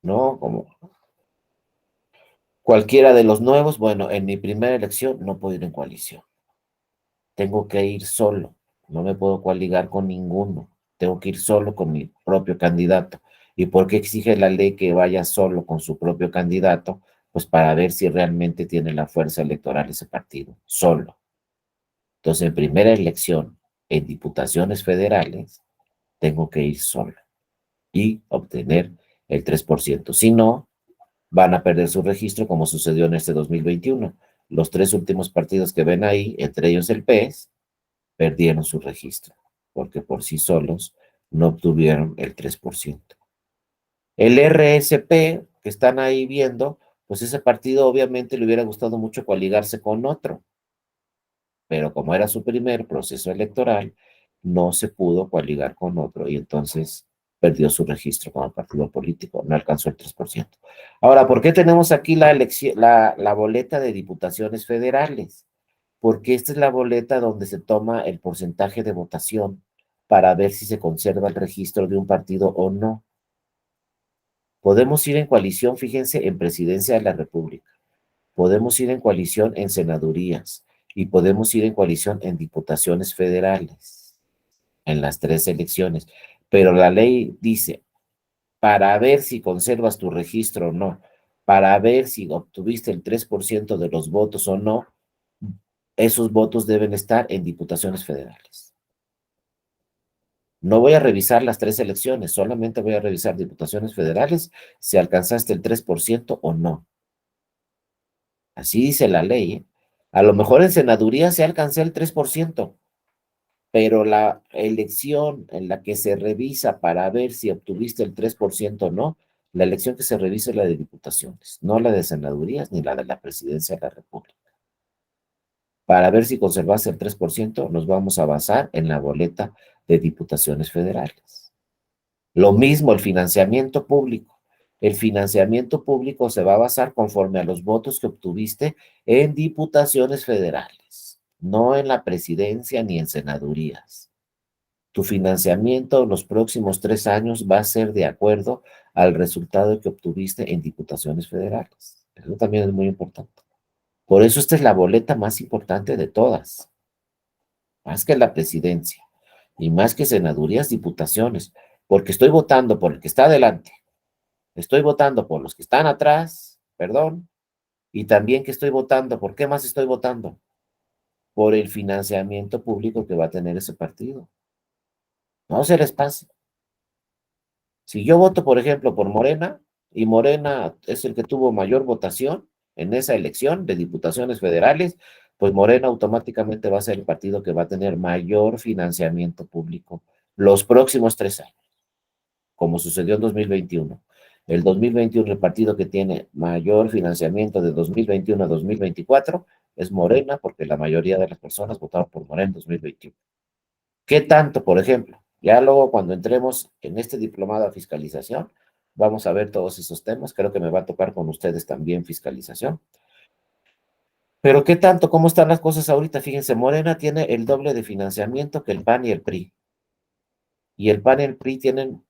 ¿no? Como cualquiera de los nuevos, bueno, en mi primera elección no puedo ir en coalición. Tengo que ir solo, no me puedo coaligar con ninguno. Tengo que ir solo con mi propio candidato. ¿Y por qué exige la ley que vaya solo con su propio candidato? Pues para ver si realmente tiene la fuerza electoral ese partido, solo. Entonces, en primera elección, en diputaciones federales, tengo que ir solo y obtener el 3%. Si no, van a perder su registro como sucedió en este 2021. Los tres últimos partidos que ven ahí, entre ellos el PES, perdieron su registro, porque por sí solos no obtuvieron el 3%. El RSP, que están ahí viendo, pues ese partido obviamente le hubiera gustado mucho coaligarse con otro, pero como era su primer proceso electoral, no se pudo coaligar con otro y entonces perdió su registro como partido político, no alcanzó el 3%. Ahora, ¿por qué tenemos aquí la boleta de diputaciones federales? Porque esta es la boleta donde se toma el porcentaje de votación para ver si se conserva el registro de un partido o no. Podemos ir en coalición, fíjense, en presidencia de la República. Podemos ir en coalición en senadurías y podemos ir en coalición en diputaciones federales, en las tres elecciones. Pero la ley dice, para ver si conservas tu registro o no, para ver si obtuviste el 3% de los votos o no, esos votos deben estar en diputaciones federales. No voy a revisar las tres elecciones, solamente voy a revisar diputaciones federales si alcanzaste el 3% o no. Así dice la ley, ¿eh? A lo mejor en senaduría se alcanzó el 3%, pero la elección en la que se revisa para ver si obtuviste el 3% o no, la elección que se revisa es la de diputaciones, no la de senadurías ni la de la presidencia de la República. Para ver si conservaste el 3%, nos vamos a basar en la boleta de diputaciones federales. Lo mismo el financiamiento público. El financiamiento público se va a basar conforme a los votos que obtuviste en diputaciones federales, no en la presidencia ni en senadurías. Tu financiamiento los próximos 3 años va a ser de acuerdo al resultado que obtuviste en diputaciones federales. Eso también es muy importante. Por eso esta es la boleta más importante de todas, más que la presidencia y más que senadurías, diputaciones, porque estoy votando por el que está adelante, estoy votando por los que están atrás, perdón, y también que estoy votando, ¿por qué más estoy votando? Por el financiamiento público que va a tener ese partido. No se les pase. Si yo voto, por ejemplo, por Morena, y Morena es el que tuvo mayor votación en esa elección de diputaciones federales, pues Morena automáticamente va a ser el partido que va a tener mayor financiamiento público los próximos 3 años, como sucedió en 2021. El 2021, el partido que tiene mayor financiamiento de 2021 a 2024 es Morena, porque la mayoría de las personas votaron por Morena en 2021. ¿Qué tanto, por ejemplo? Ya luego cuando entremos en este diplomado de fiscalización, vamos a ver todos esos temas. Creo que me va a tocar con ustedes también fiscalización. Pero ¿qué tanto? ¿Cómo están las cosas ahorita? Fíjense, Morena tiene el doble de financiamiento que el PAN y el PRI. Y el PAN y el PRI tienen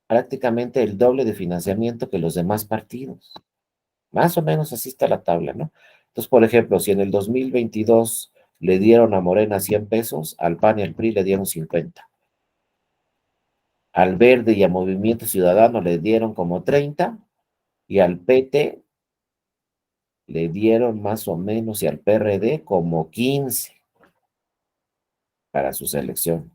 prácticamente el doble de financiamiento que los demás partidos. Más o menos así está la tabla, ¿no? Entonces, por ejemplo, si en el 2022 le dieron a Morena 100 pesos, al PAN y al PRI le dieron 50. Al Verde y a Movimiento Ciudadano le dieron como 30 y al PT le dieron más o menos y al PRD como 15 para su selección.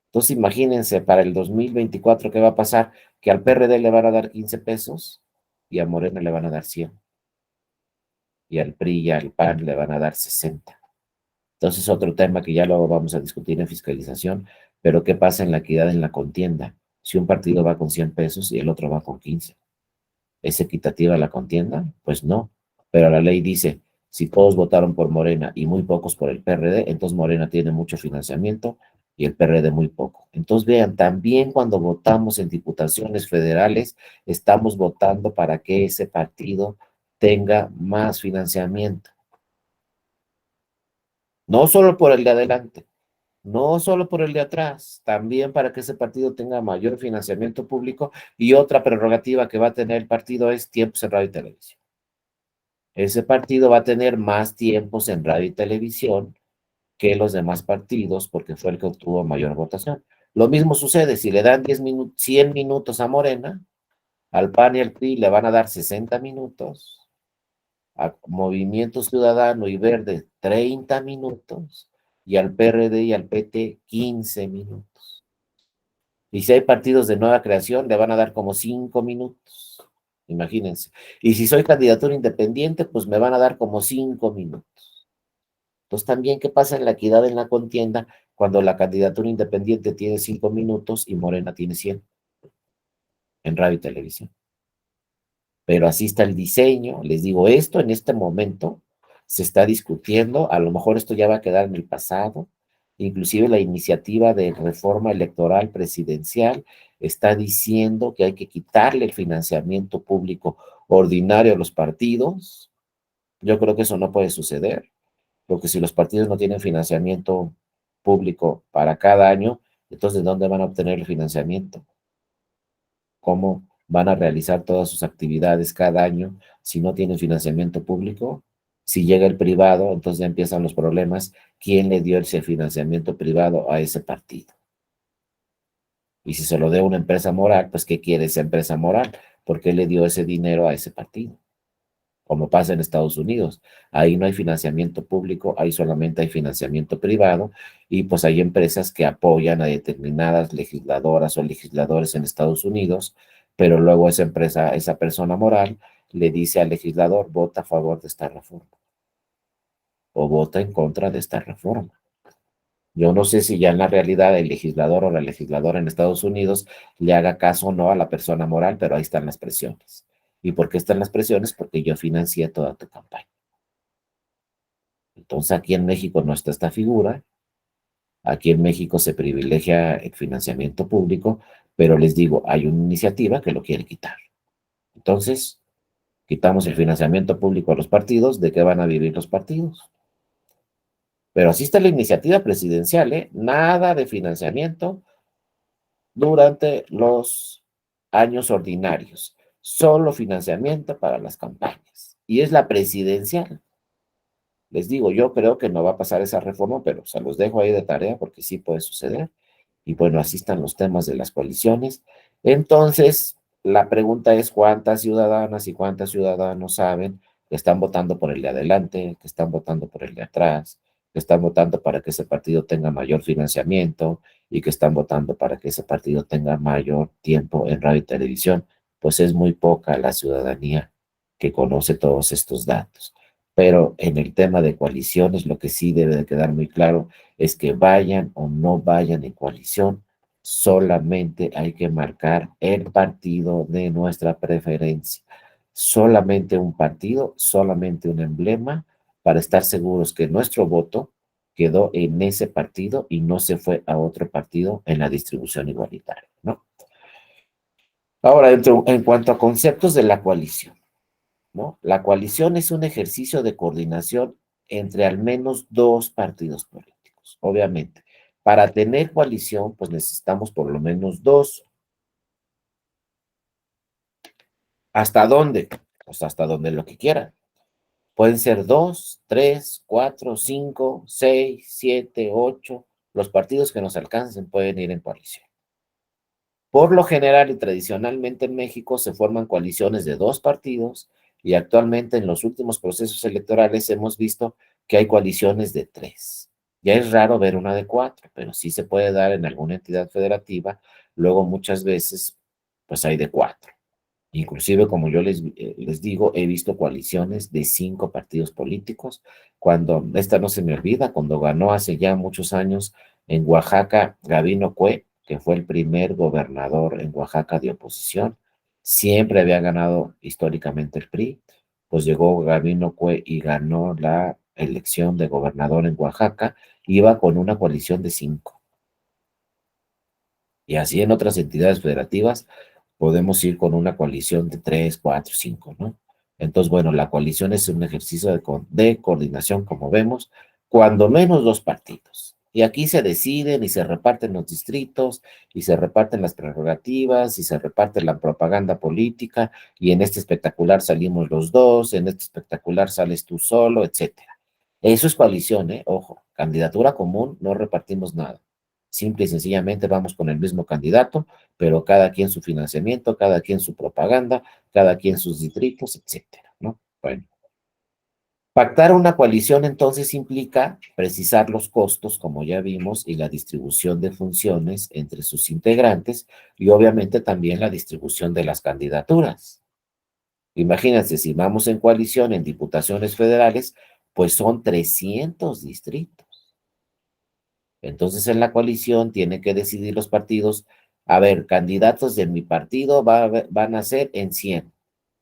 Entonces imagínense para el 2024 qué va a pasar, que al PRD le van a dar 15 pesos y a Morena le van a dar 100 y al PRI y al PAN le van a dar 60. Entonces otro tema que ya luego vamos a discutir en fiscalización, pero ¿qué pasa en la equidad en la contienda? Si un partido va con 100 pesos y el otro va con 15. ¿Es equitativa la contienda? Pues no, pero la ley dice, si todos votaron por Morena y muy pocos por el PRD, entonces Morena tiene mucho financiamiento y el PRD muy poco. Entonces vean, también cuando votamos en diputaciones federales, estamos votando para que ese partido tenga más financiamiento. No solo por el de adelante, no solo por el de atrás, también para que ese partido tenga mayor financiamiento público y otra prerrogativa que va a tener el partido es tiempos en radio y televisión. Ese partido va a tener más tiempos en radio y televisión que los demás partidos porque fue el que obtuvo mayor votación. Lo mismo sucede si le dan 100 minutos a Morena, al PAN y al PRI le van a dar 60 minutos, a Movimiento Ciudadano y Verde 30 minutos y al PRD y al PT 15 minutos. Y si hay partidos de nueva creación, le van a dar como 5 minutos. Imagínense. Y si soy candidatura independiente, pues me van a dar como 5 minutos. Entonces, también, ¿qué pasa en la equidad en la contienda cuando la candidatura independiente tiene 5 minutos y Morena tiene 100 en radio y televisión? Pero así está el diseño. Les digo, esto en este momento se está discutiendo, a lo mejor esto ya va a quedar en el pasado, inclusive la iniciativa de reforma electoral presidencial está diciendo que hay que quitarle el financiamiento público ordinario a los partidos. Yo creo que eso no puede suceder, porque si los partidos no tienen financiamiento público para cada año, entonces ¿de dónde van a obtener el financiamiento? ¿Cómo van a realizar todas sus actividades cada año si no tienen financiamiento público? Si llega el privado, entonces ya empiezan los problemas. ¿Quién le dio ese financiamiento privado a ese partido? Y si se lo dio a una empresa moral, pues ¿qué quiere esa empresa moral? ¿Por qué le dio ese dinero a ese partido? Como pasa en Estados Unidos. Ahí no hay financiamiento público, ahí solamente hay financiamiento privado y pues hay empresas que apoyan a determinadas legisladoras o legisladores en Estados Unidos, pero luego esa empresa, esa persona moral le dice al legislador, vota a favor de esta reforma o vota en contra de esta reforma. Yo no sé si ya en la realidad el legislador o la legisladora en Estados Unidos le haga caso o no a la persona moral, pero ahí están las presiones. ¿Y por qué están las presiones? Porque yo financié toda tu campaña. Entonces aquí en México no está esta figura, aquí en México se privilegia el financiamiento público, pero les digo, hay una iniciativa que lo quiere quitar. Entonces, quitamos el financiamiento público a los partidos, ¿de qué van a vivir los partidos? Pero así está la iniciativa presidencial, ¿eh? Nada de financiamiento durante los años ordinarios, solo financiamiento para las campañas. y es la presidencial. Les digo, yo creo que no va a pasar esa reforma, pero se los dejo ahí de tarea porque sí puede suceder. Y bueno, así están los temas de las coaliciones. Entonces, la pregunta es cuántas ciudadanas y cuántos ciudadanos saben que están votando por el de adelante, que están votando por el de atrás, que están votando para que ese partido tenga mayor financiamiento y que están votando para que ese partido tenga mayor tiempo en radio y televisión. Pues es muy poca la ciudadanía que conoce todos estos datos. Pero en el tema de coaliciones, lo que sí debe de quedar muy claro es que vayan o no vayan en coalición, solamente hay que marcar el partido de nuestra preferencia. Solamente un partido, solamente un emblema, para estar seguros que nuestro voto quedó en ese partido y no se fue a otro partido en la distribución igualitaria, ¿no? Ahora, en cuanto a conceptos de la coalición, ¿no? La coalición es un ejercicio de coordinación entre al menos dos partidos políticos, obviamente. Para tener coalición, pues necesitamos por lo menos dos. ¿Hasta dónde? Pues hasta donde lo que quieran. Pueden ser dos, tres, cuatro, cinco, seis, siete, ocho. Los partidos que nos alcancen pueden ir en coalición. Por lo general y tradicionalmente en México se forman coaliciones de dos partidos y actualmente en los últimos procesos electorales hemos visto que hay coaliciones de tres. Ya es raro ver una de cuatro, pero sí se puede dar en alguna entidad federativa. Luego muchas veces pues hay de cuatro. Inclusive, como yo les digo, he visto coaliciones de cinco partidos políticos. Cuando, esta no se me olvida, cuando ganó hace ya muchos años en Oaxaca Gabino Cue, que fue el primer gobernador en Oaxaca de oposición, siempre había ganado históricamente el PRI, pues llegó Gabino Cue y ganó la elección de gobernador en Oaxaca, iba con una coalición de cinco. Y así en otras entidades federativas podemos ir con una coalición de tres, cuatro, cinco, ¿no? Entonces, bueno, la coalición es un ejercicio de coordinación, como vemos, cuando menos dos partidos. Y aquí se deciden y se reparten los distritos y se reparten las prerrogativas y se reparte la propaganda política y en este espectacular salimos los dos, en este espectacular sales tú solo, etcétera. Eso es coalición, ¿eh? Ojo, candidatura común, no repartimos nada. Simple y sencillamente vamos con el mismo candidato, pero cada quien su financiamiento, cada quien su propaganda, cada quien sus distritos, etcétera, ¿no? Bueno, pactar una coalición entonces implica precisar los costos, como ya vimos, y la distribución de funciones entre sus integrantes y obviamente también la distribución de las candidaturas. Imagínense, si vamos en coalición en diputaciones federales, pues son 300 distritos. Entonces en la coalición tienen que decidir los partidos, a ver, candidatos de mi partido van a ser en 100,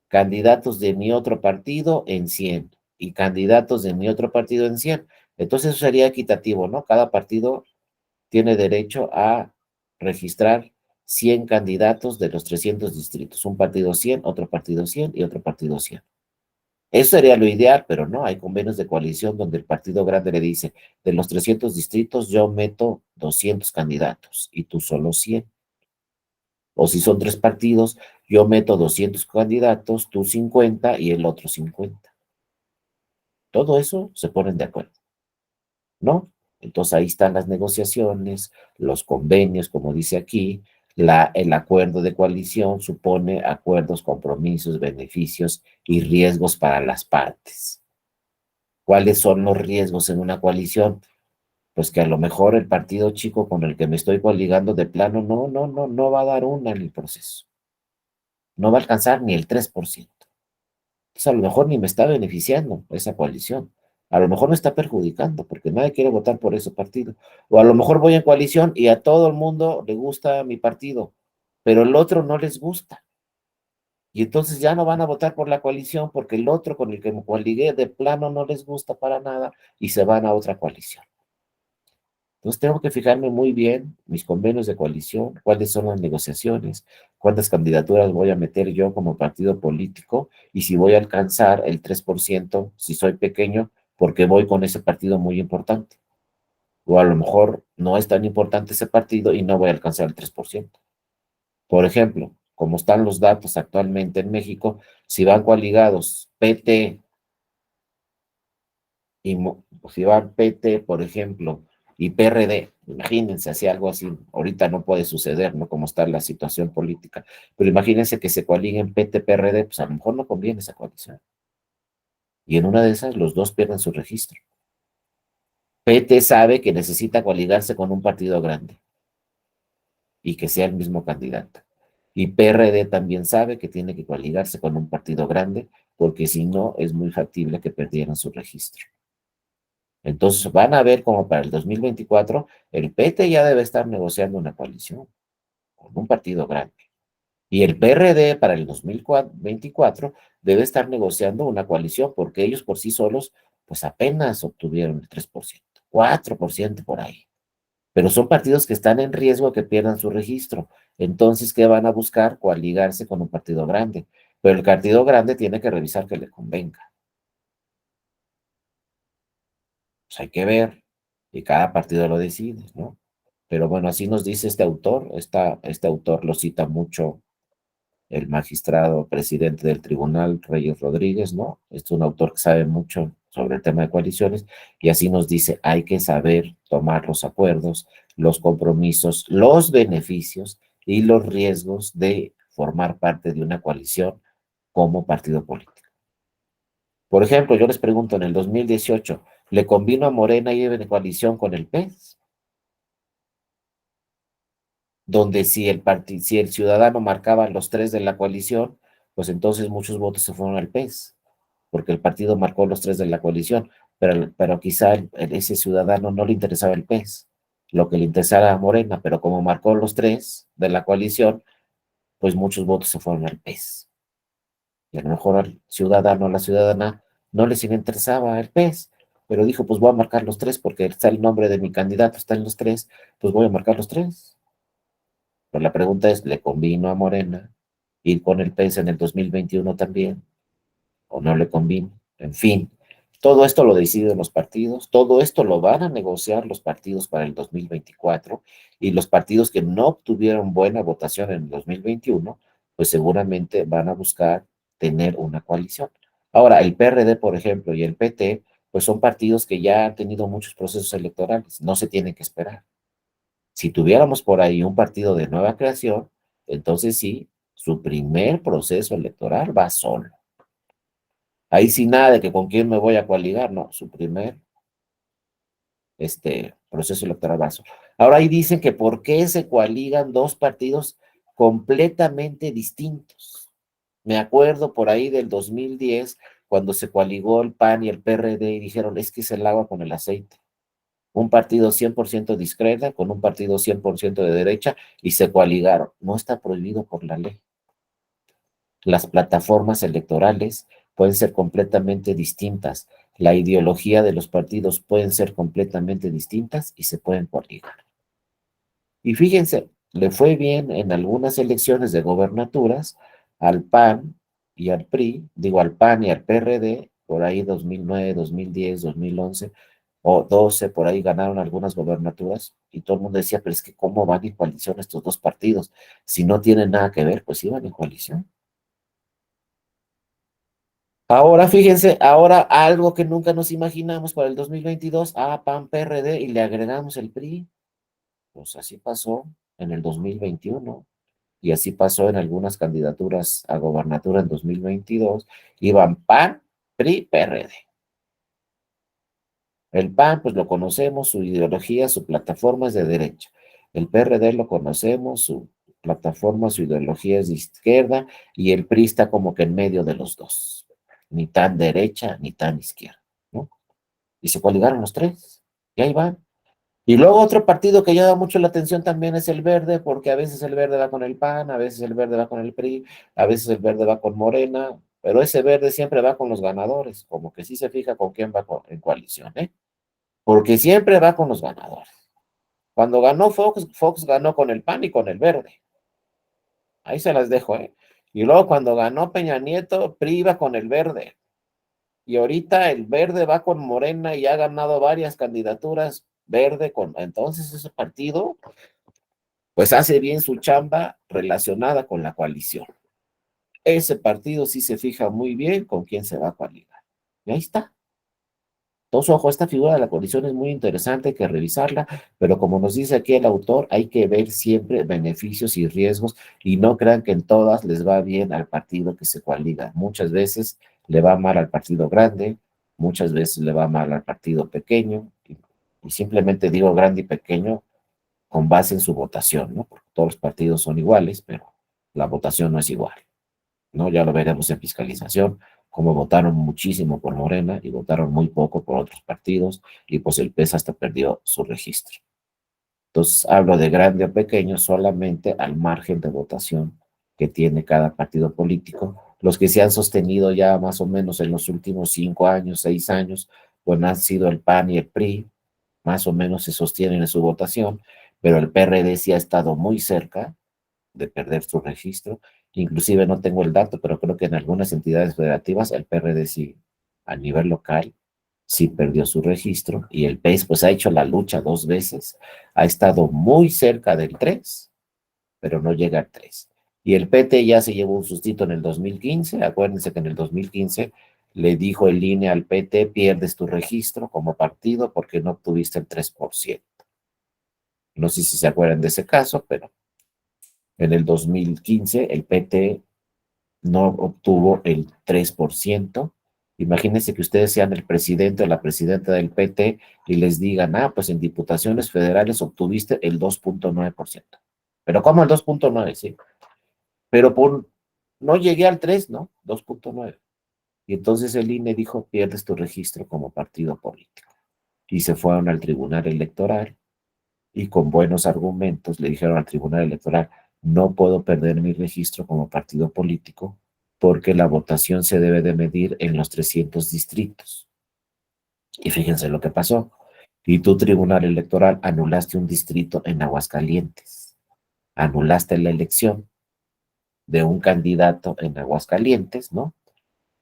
candidatos de mi otro partido en 100 y candidatos de mi otro partido en 100. Entonces eso sería equitativo, ¿no? Cada partido tiene derecho a registrar 100 candidatos de los 300 distritos, un partido 100, otro partido 100 y otro partido 100. Eso sería lo ideal, pero no, hay convenios de coalición donde el partido grande le dice, de los 300 distritos yo meto 200 candidatos y tú solo 100. O si son tres partidos, yo meto 200 candidatos, tú 50 y el otro 50. Todo eso se ponen de acuerdo, ¿no? Entonces ahí están las negociaciones, los convenios, como dice aquí, el acuerdo de coalición supone acuerdos, compromisos, beneficios y riesgos para las partes. ¿Cuáles son los riesgos en una coalición? Pues que a lo mejor el partido chico con el que me estoy coaligando de plano no va a dar una en el proceso. No va a alcanzar ni el 3%. Entonces a lo mejor ni me está beneficiando esa coalición. A lo mejor me está perjudicando porque nadie quiere votar por ese partido. O a lo mejor voy en coalición y a todo el mundo le gusta mi partido, pero el otro no les gusta. Y entonces ya no van a votar por la coalición porque el otro con el que me coaligué de plano no les gusta para nada y se van a otra coalición. Entonces tengo que fijarme muy bien mis convenios de coalición, cuáles son las negociaciones, cuántas candidaturas voy a meter yo como partido político y si voy a alcanzar el 3%, si soy pequeño, porque voy con ese partido muy importante. O a lo mejor no es tan importante ese partido y no voy a alcanzar el 3%. Por ejemplo, como están los datos actualmente en México, si van coaligados PT y si van PT, por ejemplo, y PRD, imagínense si algo así, ahorita no puede suceder, ¿no? Como está la situación política, pero imagínense que se coaliguen PT-PRD, pues a lo mejor no conviene esa coalición. Y en una de esas los dos pierden su registro. PT sabe que necesita coaligarse con un partido grande y que sea el mismo candidato. Y PRD también sabe que tiene que coaligarse con un partido grande, porque si no, es muy factible que perdieran su registro. Entonces van a ver como para el 2024 el PT ya debe estar negociando una coalición con un partido grande. Y el PRD para el 2024 debe estar negociando una coalición porque ellos por sí solos pues apenas obtuvieron el 3%, 4% por ahí. Pero son partidos que están en riesgo de que pierdan su registro. Entonces, ¿qué van a buscar? Coaligarse con un partido grande. Pero el partido grande tiene que revisar que le convenga. Pues hay que ver, y cada partido lo decide, ¿no? Pero bueno, así nos dice este autor, este autor lo cita mucho el magistrado presidente del tribunal, Reyes Rodríguez, ¿no? Es un autor que sabe mucho sobre el tema de coaliciones y así nos dice, hay que saber tomar los acuerdos, los compromisos, los beneficios y los riesgos de formar parte de una coalición como partido político. Por ejemplo, yo les pregunto, en el 2018, ¿le convino a Morena ir en coalición con el PES? Donde si el ciudadano marcaba los tres de la coalición, pues entonces muchos votos se fueron al PES, porque el partido marcó los tres de la coalición, pero quizá ese ciudadano no le interesaba el PES, lo que le interesaba a Morena, pero como marcó los tres de la coalición, pues muchos votos se fueron al PES. Y a lo mejor al ciudadano, a la ciudadana, no les interesaba el PES, pero dijo, pues voy a marcar los tres porque está el nombre de mi candidato, está en los tres, pues voy a marcar los tres. Pero la pregunta es, ¿le convino a Morena ir con el PES en el 2021 también? ¿O no le convino? En fin, todo esto lo deciden los partidos, todo esto lo van a negociar los partidos para el 2024 y los partidos que no obtuvieron buena votación en el 2021, pues seguramente van a buscar tener una coalición. Ahora, el PRD, por ejemplo, y el PT, pues son partidos que ya han tenido muchos procesos electorales, no se tienen que esperar. Si tuviéramos por ahí un partido de nueva creación, entonces sí, su primer proceso electoral va solo. Ahí sí nada de que con quién me voy a coaligar, no, su primer proceso electoral va solo. Ahora ahí dicen que por qué se coaligan dos partidos completamente distintos. Me acuerdo por ahí del 2010, cuando se coaligó el PAN y el PRD y dijeron, es que es el agua con el aceite. Un partido 100% de izquierda con un partido 100% de derecha y se coaligaron. No está prohibido por la ley. Las plataformas electorales pueden ser completamente distintas. La ideología de los partidos pueden ser completamente distintas y se pueden coaligar. Y fíjense, le fue bien en algunas elecciones de gobernaturas al PAN y al PRI, digo al PAN y al PRD, por ahí 2009, 2010, 2011 o 12, por ahí ganaron algunas gobernaturas y todo el mundo decía, pero es que ¿cómo van en coalición estos dos partidos? Si no tienen nada que ver, pues iban en coalición. Ahora, fíjense, ahora algo que nunca nos imaginamos para el 2022, PAN, PRD y le agregamos el PRI. Pues así pasó en el 2021 y así pasó en algunas candidaturas a gobernatura en 2022. Iban PAN, PRI, PRD. El PAN, pues lo conocemos, su ideología, su plataforma es de derecha. El PRD lo conocemos, su plataforma, su ideología es de izquierda y el PRI está como que en medio de los dos, ni tan derecha ni tan izquierda, ¿no? Y se coligaron los tres, y ahí van. Y luego otro partido que llama mucho la atención también es el Verde, porque a veces el Verde va con el PAN, a veces el Verde va con el PRI, a veces el Verde va con Morena, pero ese Verde siempre va con los ganadores, como que sí se fija con quién va en coalición, ¿eh? Porque siempre va con los ganadores. Cuando ganó Fox, Fox ganó con el PAN y con el Verde. Ahí se las dejo, ¿eh? Y luego cuando ganó Peña Nieto, PRI iba con el Verde. Y ahorita el Verde va con Morena y ha ganado varias candidaturas Verde con... Entonces ese partido pues hace bien su chamba relacionada con la coalición. Ese partido sí se fija muy bien con quién se va a coaligar. Y ahí está. Entonces, ojo, esta figura de la coalición es muy interesante, hay que revisarla, pero como nos dice aquí el autor, hay que ver siempre beneficios y riesgos y no crean que en todas les va bien al partido que se coaliga. Muchas veces le va mal al partido grande, muchas veces le va mal al partido pequeño, y simplemente digo grande y pequeño con base en su votación, ¿no? Porque todos los partidos son iguales, pero la votación no es igual, ¿no? Ya lo veremos en fiscalización, como votaron muchísimo por Morena y votaron muy poco por otros partidos, y pues el PES hasta perdió su registro. Entonces, hablo de grande o pequeño solamente al margen de votación que tiene cada partido político. Los que se han sostenido ya más o menos en los últimos 5 años, 6 años, pues han sido el PAN y el PRI, más o menos se sostienen en su votación, pero el PRD sí ha estado muy cerca de perder su registro. Inclusive no tengo el dato, pero creo que en algunas entidades federativas el PRD sí, a nivel local, sí perdió su registro, y el PES pues ha hecho la lucha 2 veces, ha estado muy cerca del 3, pero no llega al 3. Y el PT ya se llevó un sustito en el 2015, acuérdense que en el 2015 le dijo el INE al PT, pierdes tu registro como partido porque no obtuviste el 3%. No sé si se acuerdan de ese caso, pero en el 2015 el PT no obtuvo el 3%. Imagínense que ustedes sean el presidente o la presidenta del PT y les digan, pues en diputaciones federales obtuviste el 2.9%. Pero ¿cómo el 2.9? Sí. Pero no llegué al 3, ¿no? 2.9. Y entonces el INE dijo, pierdes tu registro como partido político. Y se fueron al Tribunal Electoral y con buenos argumentos le dijeron al Tribunal Electoral, no puedo perder mi registro como partido político porque la votación se debe de medir en los 300 distritos. Y fíjense lo que pasó. Y tu Tribunal Electoral anulaste un distrito en Aguascalientes. Anulaste la elección de un candidato en Aguascalientes, ¿no?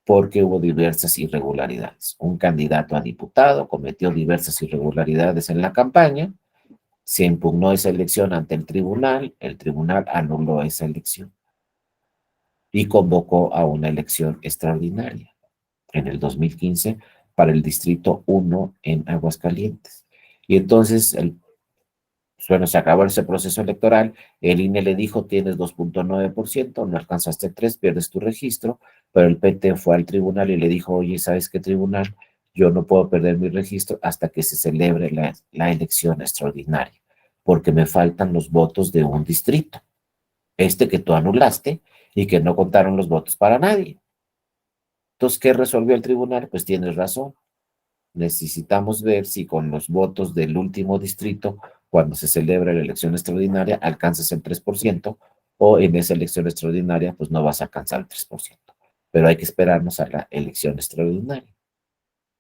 Porque hubo diversas irregularidades. Un candidato a diputado cometió diversas irregularidades en la campaña, se impugnó esa elección ante el tribunal anuló esa elección y convocó a una elección extraordinaria en el 2015 para el Distrito 1 en Aguascalientes. Y entonces, bueno, se acabó ese proceso electoral, el INE le dijo, tienes 2.9%, no alcanzaste el 3, pierdes tu registro, pero el PT fue al tribunal y le dijo, oye, ¿sabes qué, tribunal? Yo no puedo perder mi registro hasta que se celebre la elección extraordinaria, porque me faltan los votos de un distrito, este que tú anulaste y que no contaron los votos para nadie. Entonces, ¿qué resolvió el tribunal? Pues tienes razón. Necesitamos ver si con los votos del último distrito, cuando se celebra la elección extraordinaria, alcanzas el 3%, o en esa elección extraordinaria, pues no vas a alcanzar el 3%. Pero hay que esperarnos a la elección extraordinaria.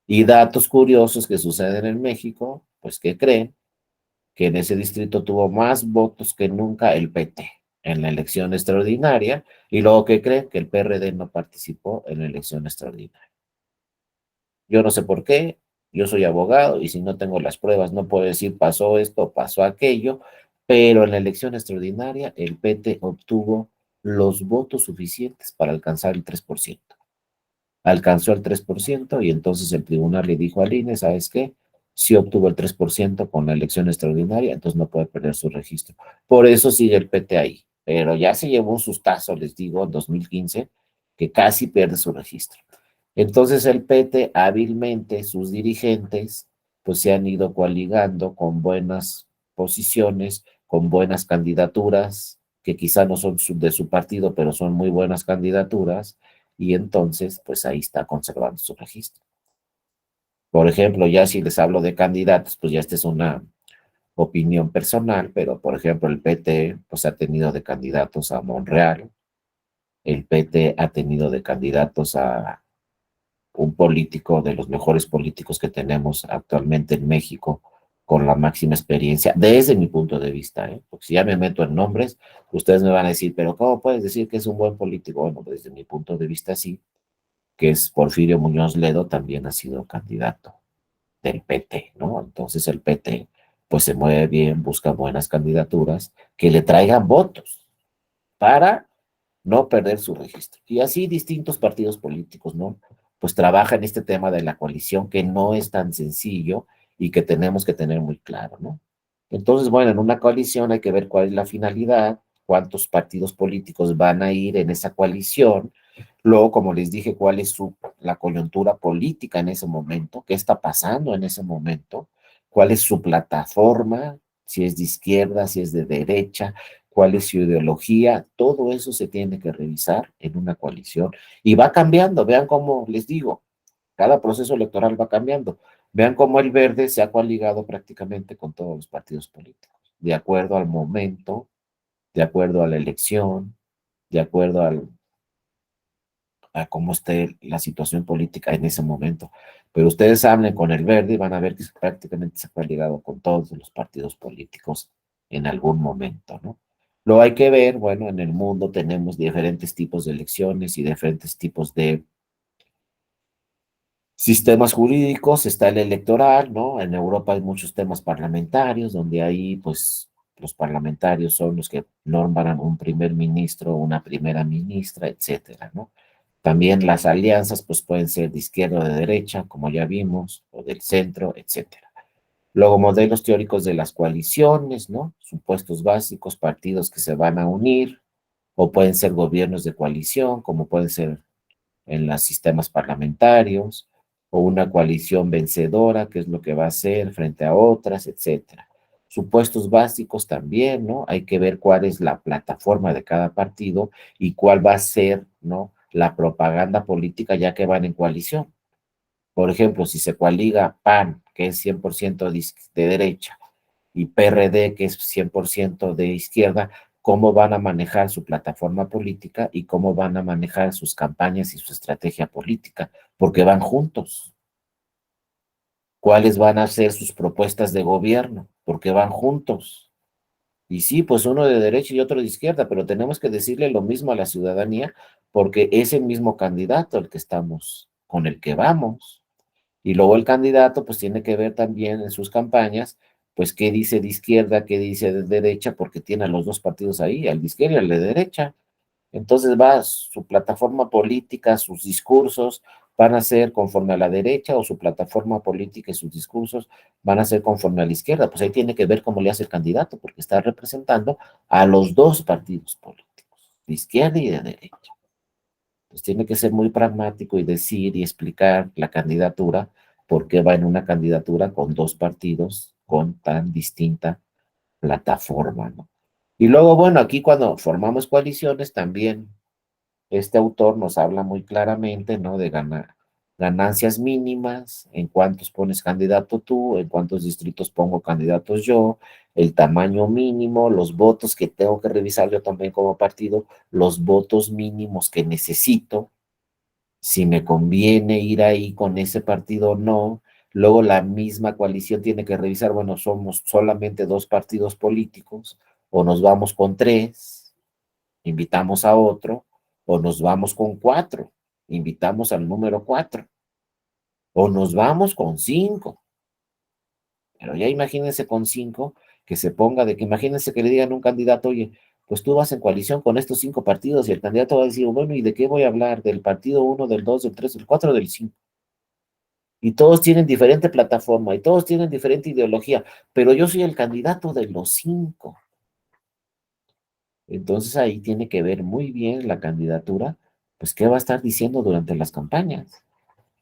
Y datos curiosos que suceden en México, pues ¿qué creen? Que en ese distrito tuvo más votos que nunca el PT en la elección extraordinaria, y luego ¿qué creen? Que el PRD no participó en la elección extraordinaria. Yo no sé por qué, yo soy abogado y si no tengo las pruebas no puedo decir pasó esto, pasó aquello, pero en la elección extraordinaria el PT obtuvo los votos suficientes para alcanzar el 3%. Alcanzó el 3% y entonces el tribunal le dijo al INE, ¿sabes qué? Si obtuvo el 3% con la elección extraordinaria, entonces no puede perder su registro. Por eso sigue el PT ahí, pero ya se llevó un sustazo, les digo, en 2015, que casi pierde su registro. Entonces el PT hábilmente, sus dirigentes, pues se han ido coaligando con buenas posiciones, con buenas candidaturas, que quizá no son de su partido, pero son muy buenas candidaturas, y entonces, pues ahí está conservando su registro. Por ejemplo, ya si les hablo de candidatos, pues ya esta es una opinión personal, pero por ejemplo el PT, pues ha tenido de candidatos a Monreal, el PT ha tenido de candidatos a un político de los mejores políticos que tenemos actualmente en México, con la máxima experiencia, desde mi punto de vista, ¿eh? Porque si ya me meto en nombres, ustedes me van a decir, pero ¿cómo puedes decir que es un buen político? Bueno, desde mi punto de vista sí, que es Porfirio Muñoz Ledo, también ha sido candidato del PT, ¿no? Entonces el PT, pues se mueve bien, busca buenas candidaturas que le traigan votos para no perder su registro. Y así distintos partidos políticos, ¿no? Pues trabajan este tema de la coalición que no es tan sencillo y que tenemos que tener muy claro, ¿no? Entonces, bueno, en una coalición hay que ver cuál es la finalidad, cuántos partidos políticos van a ir en esa coalición, luego, como les dije, cuál es la coyuntura política en ese momento, qué está pasando en ese momento, cuál es su plataforma, si es de izquierda, si es de derecha, cuál es su ideología, todo eso se tiene que revisar en una coalición y va cambiando, vean cómo les digo, cada proceso electoral va cambiando. Vean cómo el verde se ha coaligado prácticamente con todos los partidos políticos, de acuerdo al momento, de acuerdo a la elección, de acuerdo a cómo esté la situación política en ese momento. Pero ustedes hablen con el verde y van a ver que prácticamente se ha coaligado con todos los partidos políticos en algún momento, ¿no? Lo hay que ver, bueno, en el mundo tenemos diferentes tipos de elecciones y diferentes tipos de sistemas jurídicos, está el electoral, ¿no? En Europa hay muchos temas parlamentarios, donde ahí, pues, los parlamentarios son los que nombran un primer ministro, una primera ministra, etcétera, ¿no? También las alianzas, pues, pueden ser de izquierda o de derecha, como ya vimos, o del centro, etcétera. Luego, modelos teóricos de las coaliciones, ¿no? Supuestos básicos, partidos que se van a unir, o pueden ser gobiernos de coalición, como pueden ser en los sistemas parlamentarios, o una coalición vencedora, que es lo que va a hacer frente a otras, etcétera. Supuestos básicos también, ¿no? Hay que ver cuál es la plataforma de cada partido y cuál va a ser, ¿no? La propaganda política ya que van en coalición. Por ejemplo, si se coaliga PAN, que es 100% de derecha, y PRD, que es 100% de izquierda, cómo van a manejar su plataforma política y cómo van a manejar sus campañas y su estrategia política, porque van juntos. ¿Cuáles van a ser sus propuestas de gobierno? Porque van juntos. Y sí, pues uno de derecha y otro de izquierda, pero tenemos que decirle lo mismo a la ciudadanía porque es el mismo candidato el que estamos, con el que vamos. Y luego el candidato pues tiene que ver también en sus campañas, pues qué dice de izquierda, qué dice de derecha, porque tiene a los dos partidos ahí, al de izquierda y al de derecha. Entonces va su plataforma política, sus discursos van a ser conforme a la derecha o su plataforma política y sus discursos van a ser conforme a la izquierda. Pues ahí tiene que ver cómo le hace el candidato, porque está representando a los dos partidos políticos, de izquierda y de derecha. Pues tiene que ser muy pragmático y decir y explicar la candidatura, por qué va en una candidatura con dos partidos con tan distinta plataforma, ¿no? Y luego, bueno, aquí cuando formamos coaliciones también este autor nos habla muy claramente, ¿no? De ganancias mínimas, en cuántos pones candidato tú, en cuántos distritos pongo candidatos yo, el tamaño mínimo, los votos que tengo que revisar yo también como partido, los votos mínimos que necesito, si me conviene ir ahí con ese partido o no. Luego la misma coalición tiene que revisar, bueno, somos solamente dos partidos políticos o nos vamos con tres, invitamos a otro, o nos vamos con cuatro, invitamos al número cuatro, o nos vamos con cinco. Pero ya imagínense con cinco, que se ponga de que imagínense que le digan a un candidato, oye, pues tú vas en coalición con estos cinco partidos y el candidato va a decir, bueno, ¿y de qué voy a hablar? ¿Del partido uno, del dos, del tres, del cuatro, del cinco? Y todos tienen diferente plataforma y todos tienen diferente ideología, pero yo soy el candidato de los cinco. Entonces ahí tiene que ver muy bien la candidatura, pues qué va a estar diciendo durante las campañas,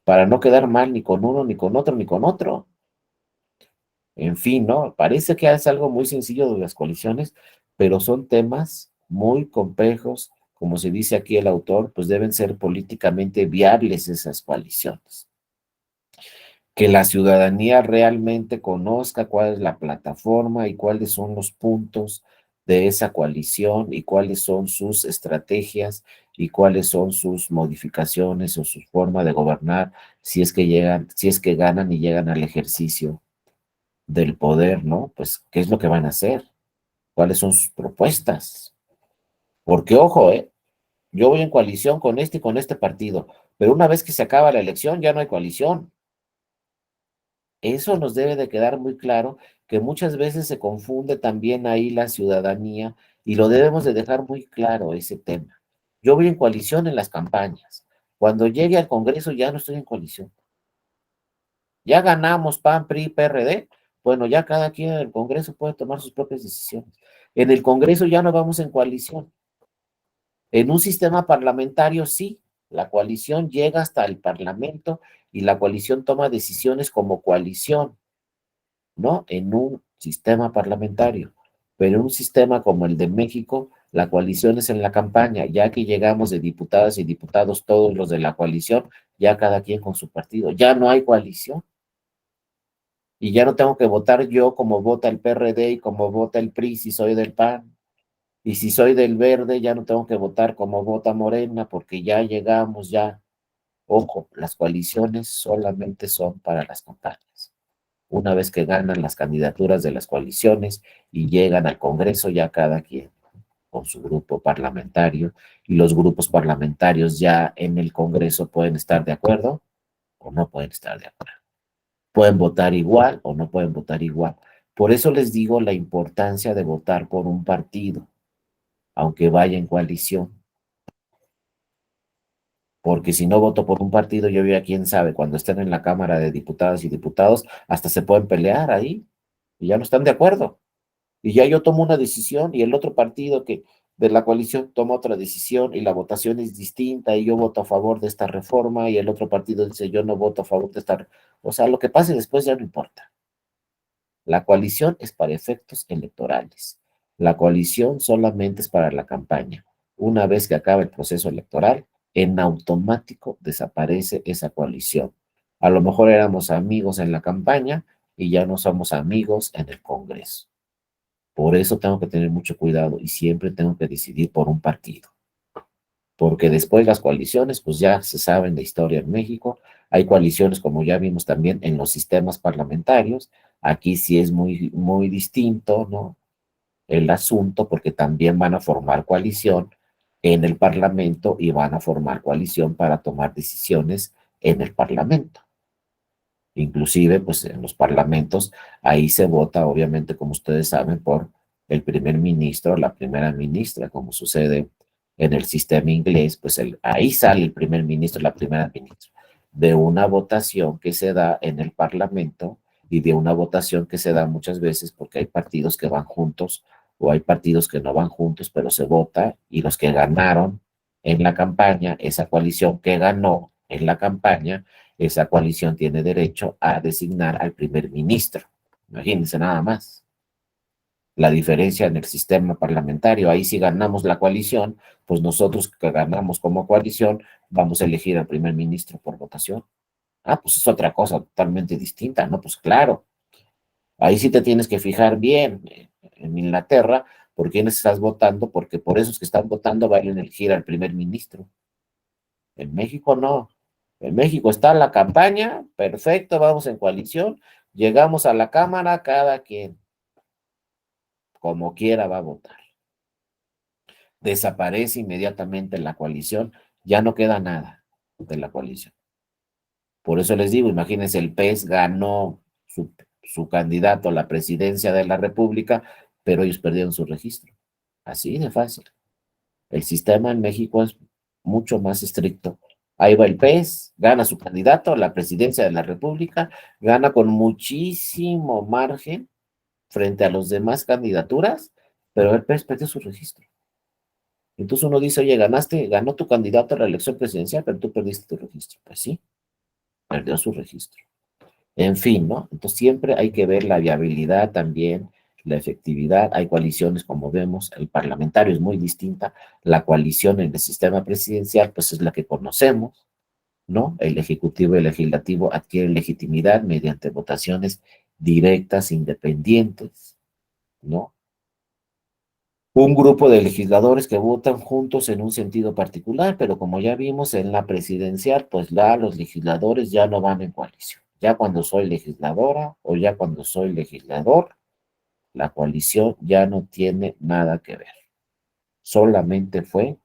para no quedar mal ni con uno, ni con otro, ni con otro. En fin, ¿no? Parece que es algo muy sencillo de las coaliciones, pero son temas muy complejos, como se dice aquí el autor, pues deben ser políticamente viables esas coaliciones. Que la ciudadanía realmente conozca cuál es la plataforma y cuáles son los puntos de esa coalición y cuáles son sus estrategias y cuáles son sus modificaciones o su forma de gobernar si es que llegan, si es que ganan y llegan al ejercicio del poder, ¿no? Pues, ¿qué es lo que van a hacer? ¿Cuáles son sus propuestas? Porque, ojo, yo voy en coalición con este y con este partido, pero una vez que se acaba la elección ya no hay coalición. Eso nos debe de quedar muy claro, que muchas veces se confunde también ahí la ciudadanía y lo debemos de dejar muy claro ese tema. Yo voy en coalición en las campañas. Cuando llegue al Congreso ya no estoy en coalición. Ya ganamos PAN, PRI, PRD. Bueno, ya cada quien en el Congreso puede tomar sus propias decisiones. En el Congreso ya no vamos en coalición. En un sistema parlamentario sí, la coalición llega hasta el Parlamento y la coalición toma decisiones como coalición, ¿no? En un sistema parlamentario. Pero en un sistema como el de México, la coalición es en la campaña, ya que llegamos de diputadas y diputados, todos los de la coalición, ya cada quien con su partido. Ya no hay coalición. Y ya no tengo que votar yo como vota el PRD y como vota el PRI si soy del PAN. Y si soy del Verde, ya no tengo que votar como vota Morena, porque ya llegamos, ya. Ojo, las coaliciones solamente son para las campañas. Una vez que ganan las candidaturas de las coaliciones y llegan al Congreso, ya cada quien con su grupo parlamentario, y los grupos parlamentarios ya en el Congreso pueden estar de acuerdo o no pueden estar de acuerdo. Pueden votar igual o no pueden votar igual. Por eso les digo la importancia de votar por un partido, aunque vaya en coalición. Porque si no voto por un partido, yo ya quién sabe, cuando estén en la Cámara de Diputadas y Diputados, hasta se pueden pelear ahí y ya no están de acuerdo. Y ya yo tomo una decisión y el otro partido que de la coalición toma otra decisión y la votación es distinta y yo voto a favor de esta reforma y el otro partido dice yo no voto a favor de esta. O sea, lo que pase después ya no importa. La coalición es para efectos electorales. La coalición solamente es para la campaña. Una vez que acaba el proceso electoral, en automático desaparece esa coalición. A lo mejor éramos amigos en la campaña y ya no somos amigos en el Congreso. Por eso tengo que tener mucho cuidado y siempre tengo que decidir por un partido. Porque después las coaliciones, pues ya se saben de historia en México. Hay coaliciones, como ya vimos también en los sistemas parlamentarios. Aquí sí es muy, muy distinto, ¿no? El asunto, porque también van a formar coalición en el Parlamento y van a formar coalición para tomar decisiones en el Parlamento. Inclusive, pues en los parlamentos, ahí se vota, obviamente, como ustedes saben, por el primer ministro, la primera ministra, como sucede en el sistema inglés, pues ahí sale el primer ministro, la primera ministra, de una votación que se da en el parlamento y de una votación que se da muchas veces porque hay partidos que van juntos o hay partidos que no van juntos, pero se vota y los que ganaron en la campaña, esa coalición que ganó en la campaña, esa coalición tiene derecho a designar al primer ministro. Imagínense nada más. La diferencia en el sistema parlamentario, ahí si ganamos la coalición, pues nosotros que ganamos como coalición, vamos a elegir al primer ministro por votación. Ah, pues es otra cosa totalmente distinta, ¿no? Pues claro, ahí sí te tienes que fijar bien en Inglaterra por quiénes estás votando, porque por esos que están votando van a elegir al primer ministro. En México no. En México está la campaña, perfecto, vamos en coalición, llegamos a la Cámara, cada quien como quiera va a votar. Desaparece inmediatamente la coalición, ya no queda nada de la coalición. Por eso les digo, imagínense, el PES ganó su candidato a la presidencia de la República, pero ellos perdieron su registro. Así de fácil. El sistema en México es mucho más estricto. Ahí va el PES, gana su candidato a la presidencia de la República, gana con muchísimo margen frente a los demás candidaturas, pero el PES perdió su registro. Entonces uno dice, oye, ganó tu candidato a la elección presidencial, pero tú perdiste tu registro. Pues sí, perdió su registro. En fin, ¿no? Entonces siempre hay que ver la viabilidad también, la efectividad. Hay coaliciones, como vemos, el parlamentario es muy distinta. La coalición en el sistema presidencial, pues es la que conocemos, ¿no? El ejecutivo y el legislativo adquieren legitimidad mediante votaciones directas, independientes, ¿no? Un grupo de legisladores que votan juntos en un sentido particular, pero como ya vimos en la presidencial, pues los legisladores ya no van en coalición. Ya cuando soy legisladora o ya cuando soy legislador, la coalición ya no tiene nada que ver. Solamente fue,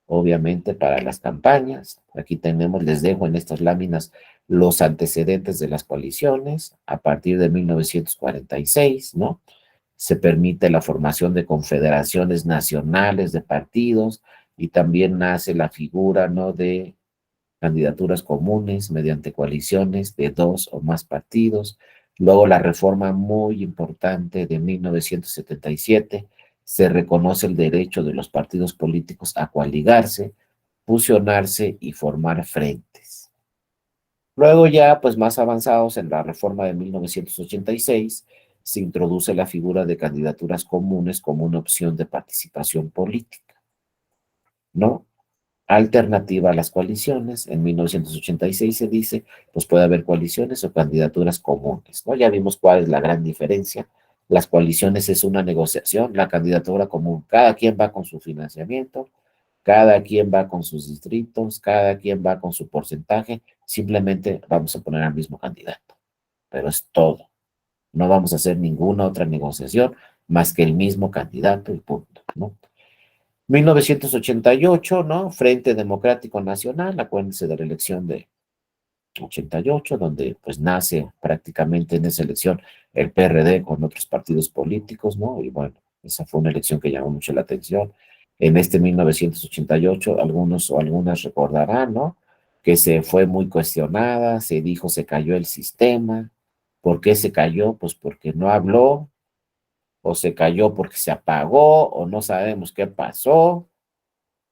obviamente, para las campañas. Aquí tenemos, les dejo en estas láminas los antecedentes de las coaliciones a partir de 1946, ¿no? Se permite la formación de confederaciones nacionales de partidos y también nace la figura, ¿no?, de candidaturas comunes mediante coaliciones de dos o más partidos. Luego la reforma muy importante de 1977, se reconoce el derecho de los partidos políticos a coaligarse, fusionarse y formar frentes. Luego ya, pues más avanzados en la reforma de 1986, se introduce la figura de candidaturas comunes como una opción de participación política, ¿no? Alternativa a las coaliciones. En 1986 se dice, pues puede haber coaliciones o candidaturas comunes, ¿no? Ya vimos cuál es la gran diferencia. Las coaliciones es una negociación, la candidatura común, cada quien va con su financiamiento, cada quien va con sus distritos, cada quien va con su porcentaje, simplemente vamos a poner al mismo candidato, pero es todo. No vamos a hacer ninguna otra negociación más que el mismo candidato y punto, ¿no? 1988, ¿no? Frente Democrático Nacional, acuérdense de la elección de 88, donde pues nace prácticamente en esa elección el PRD con otros partidos políticos, ¿no? Y bueno, esa fue una elección que llamó mucho la atención. En este 1988, algunos o algunas recordarán, ¿no? Que se fue muy cuestionada, se dijo se cayó el sistema. ¿Por qué se cayó? Pues porque no habló, o se cayó porque se apagó, o no sabemos qué pasó.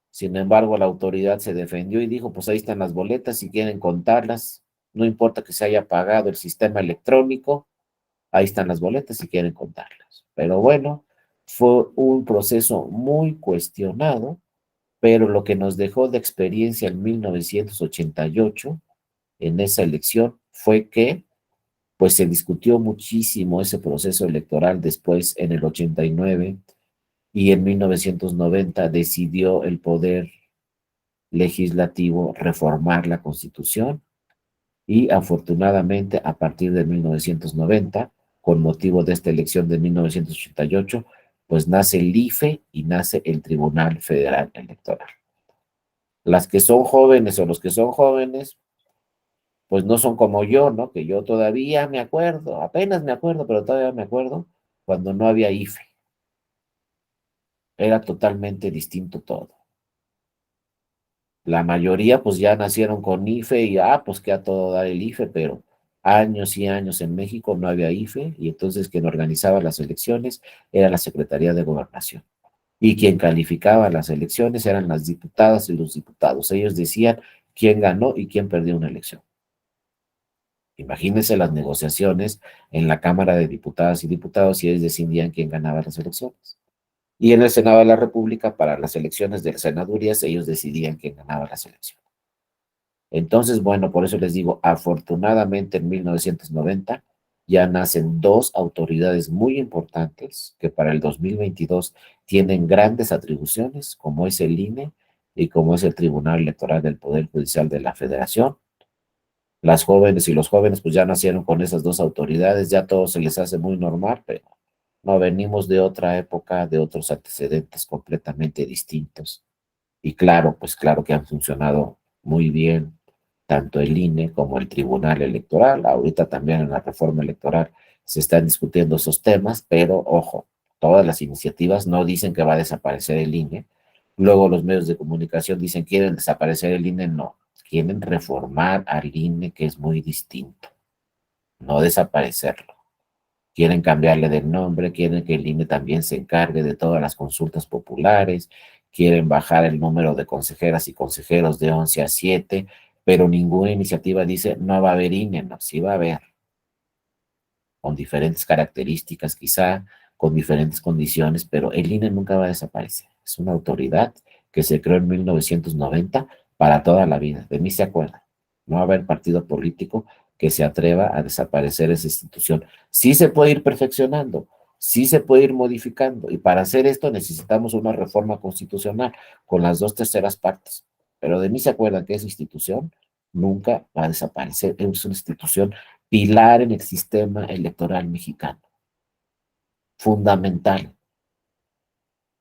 Sin embargo, la autoridad se defendió y dijo, pues ahí están las boletas, si quieren contarlas, no importa que se haya pagado el sistema electrónico, ahí están las boletas si quieren contarlas. Pero bueno, fue un proceso muy cuestionado, pero lo que nos dejó de experiencia en 1988, en esa elección, fue que pues se discutió muchísimo ese proceso electoral después en el 89 y en 1990 decidió el poder legislativo reformar la Constitución y afortunadamente a partir de 1990, con motivo de esta elección de 1988, pues nace el IFE y nace el Tribunal Federal Electoral. Las que son jóvenes o los que son jóvenes, pues no son como yo, ¿no? Que yo todavía me acuerdo, apenas me acuerdo, pero todavía me acuerdo cuando no había IFE. Era totalmente distinto todo. La mayoría pues ya nacieron con IFE y pues que a todo dar el IFE, pero años y años en México no había IFE y entonces quien organizaba las elecciones era la Secretaría de Gobernación. Y quien calificaba las elecciones eran las diputadas y los diputados. Ellos decían quién ganó y quién perdió una elección. Imagínense las negociaciones en la Cámara de Diputadas y Diputados y ellos decidían quién ganaba las elecciones. Y en el Senado de la República, para las elecciones de las senadurías, ellos decidían quién ganaba las elecciones. Entonces, bueno, por eso les digo, afortunadamente en 1990 ya nacen dos autoridades muy importantes que para el 2022 tienen grandes atribuciones, como es el INE y como es el Tribunal Electoral del Poder Judicial de la Federación. Las jóvenes y los jóvenes pues ya nacieron con esas dos autoridades, ya todo se les hace muy normal, pero no venimos de otra época, de otros antecedentes completamente distintos. Y claro, pues claro que han funcionado muy bien tanto el INE como el Tribunal Electoral. Ahorita también en la reforma electoral se están discutiendo esos temas, pero ojo, todas las iniciativas no dicen que va a desaparecer el INE. Luego los medios de comunicación dicen quieren desaparecer el INE, no, quieren reformar al INE, que es muy distinto, no desaparecerlo. Quieren cambiarle de nombre, quieren que el INE también se encargue de todas las consultas populares, quieren bajar el número de consejeras y consejeros de 11 a 7, pero ninguna iniciativa dice no va a haber INE, no, sí va a haber, con diferentes características quizá, con diferentes condiciones, pero el INE nunca va a desaparecer. Es una autoridad que se creó en 1990 para toda la vida, de mí se acuerda. No va a haber partido político que se atreva a desaparecer esa institución. Sí se puede ir perfeccionando, sí se puede ir modificando, y para hacer esto necesitamos una reforma constitucional con las 2/3 partes. Pero de mí se acuerda que esa institución nunca va a desaparecer, es una institución pilar en el sistema electoral mexicano, fundamental,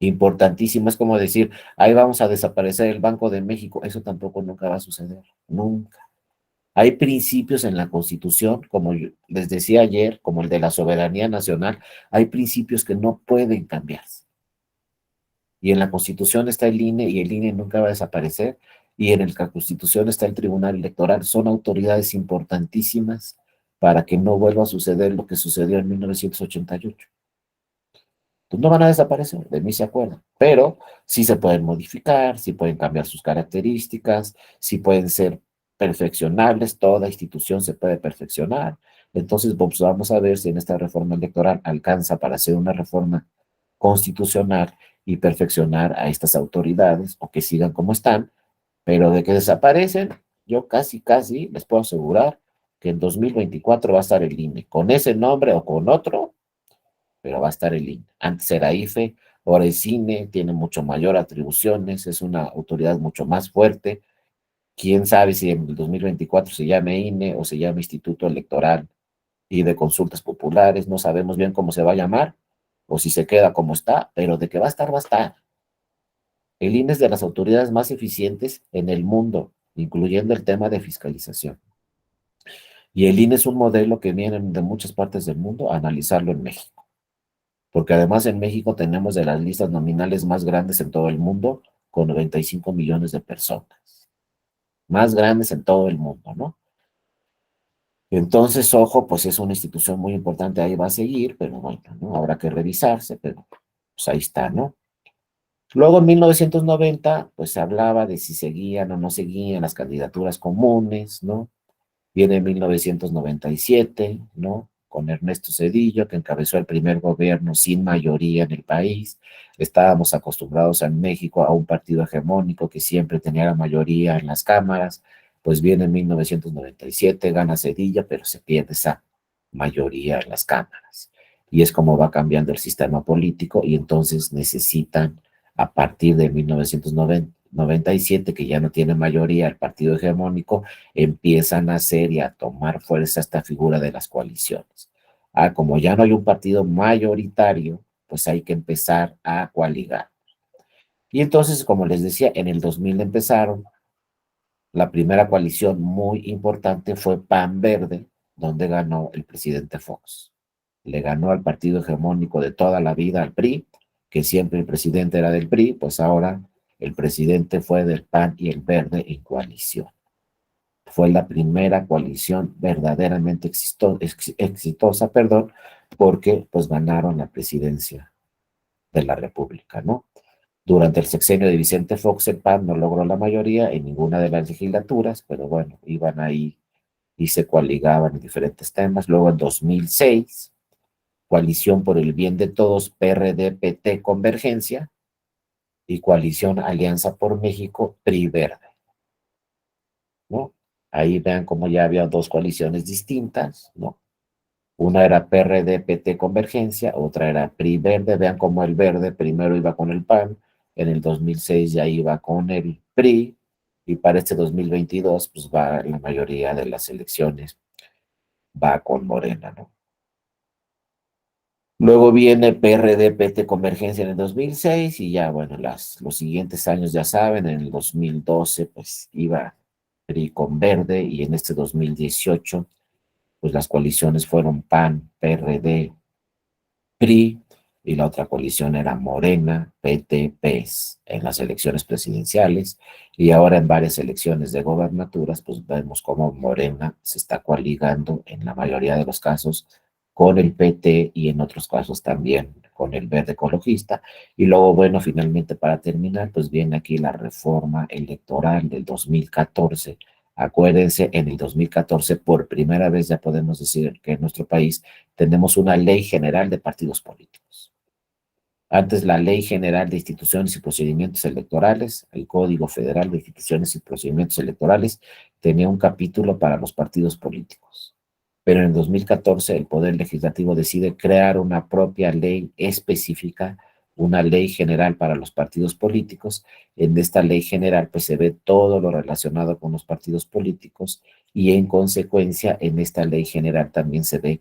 importantísimo. Es como decir, ahí vamos a desaparecer el Banco de México, eso tampoco nunca va a suceder, nunca. Hay principios en la Constitución, como les decía ayer, como el de la soberanía nacional, hay principios que no pueden cambiarse. Y en la Constitución está el INE y el INE nunca va a desaparecer. Y en la Constitución está el Tribunal Electoral. Son autoridades importantísimas para que no vuelva a suceder lo que sucedió en 1988. Pues no van a desaparecer, de mí se acuerdan, pero sí se pueden modificar, sí pueden cambiar sus características, sí pueden ser perfeccionables, toda institución se puede perfeccionar. Entonces, pues vamos a ver si en esta reforma electoral alcanza para hacer una reforma constitucional y perfeccionar a estas autoridades o que sigan como están, pero de que desaparecen, yo casi les puedo asegurar que en 2024 va a estar el INE, con ese nombre o con otro, pero va a estar el INE. Antes era IFE, ahora es INE, tiene mucho mayor atribuciones, es una autoridad mucho más fuerte. Quién sabe si en el 2024 se llame INE o se llame Instituto Electoral y de Consultas Populares, no sabemos bien cómo se va a llamar o si se queda como está, pero de que va a estar, va a estar. El INE es de las autoridades más eficientes en el mundo, incluyendo el tema de fiscalización. Y el INE es un modelo que viene de muchas partes del mundo a analizarlo en México, porque además en México tenemos de las listas nominales más grandes en todo el mundo, con 95 millones de personas, más grandes en todo el mundo, ¿no? Entonces, ojo, pues es una institución muy importante, ahí va a seguir, pero bueno, ¿no? Habrá que revisarse, pero pues ahí está, ¿no? Luego en 1990, pues se hablaba de si seguían o no seguían las candidaturas comunes, ¿no? Viene 1997, ¿no? Con Ernesto Zedillo, que encabezó el primer gobierno sin mayoría en el país. Estábamos acostumbrados en México a un partido hegemónico que siempre tenía la mayoría en las cámaras. Pues viene en 1997, gana Zedillo, pero se pierde esa mayoría en las cámaras. Y es como va cambiando el sistema político y entonces necesitan, a partir de 1997, que ya no tiene mayoría el partido hegemónico, empiezan a hacer y a tomar fuerza esta figura de las coaliciones. Como ya no hay un partido mayoritario, pues hay que empezar a coaligar. Y entonces, como les decía, en el 2000 empezaron. La primera coalición muy importante fue PAN Verde, donde ganó el presidente Fox. Le ganó al partido hegemónico de toda la vida, al PRI, que siempre el presidente era del PRI, pues ahora el presidente fue del PAN y el Verde en coalición. Fue la primera coalición verdaderamente exitosa, perdón, porque pues ganaron la presidencia de la República, ¿no? Durante el sexenio de Vicente Fox, el PAN no logró la mayoría en ninguna de las legislaturas, pero bueno, iban ahí y se coaligaban en diferentes temas. Luego en 2006, Coalición por el Bien de Todos, PRD, PT, Convergencia, y Coalición Alianza por México, PRI Verde, ¿no? Ahí vean cómo ya había dos coaliciones distintas, ¿no? Una era PRD, PT, Convergencia, otra era PRI Verde. Vean cómo el Verde primero iba con el PAN, en el 2006 ya iba con el PRI, y para este 2022, pues va la mayoría de las elecciones, va con Morena, ¿no? Luego viene PRD, PT, Convergencia en el 2006, y ya, bueno, los siguientes años ya saben, en el 2012, pues iba PRI con Verde, y en este 2018, pues las coaliciones fueron PAN, PRD, PRI, y la otra coalición era Morena, PT, PES en las elecciones presidenciales, y ahora en varias elecciones de gobernaturas, pues vemos cómo Morena se está coaligando en la mayoría de los casos con el PT y en otros casos también con el Verde Ecologista. Y luego, bueno, finalmente para terminar, pues viene aquí la reforma electoral del 2014. Acuérdense, en el 2014 por primera vez ya podemos decir que en nuestro país tenemos una ley general de partidos políticos. Antes la Ley General de Instituciones y Procedimientos Electorales, el Código Federal de Instituciones y Procedimientos Electorales, tenía un capítulo para los partidos políticos. Pero en 2014 el Poder Legislativo decide crear una propia ley específica, una ley general para los partidos políticos. En esta ley general pues se ve todo lo relacionado con los partidos políticos y en consecuencia en esta ley general también se ve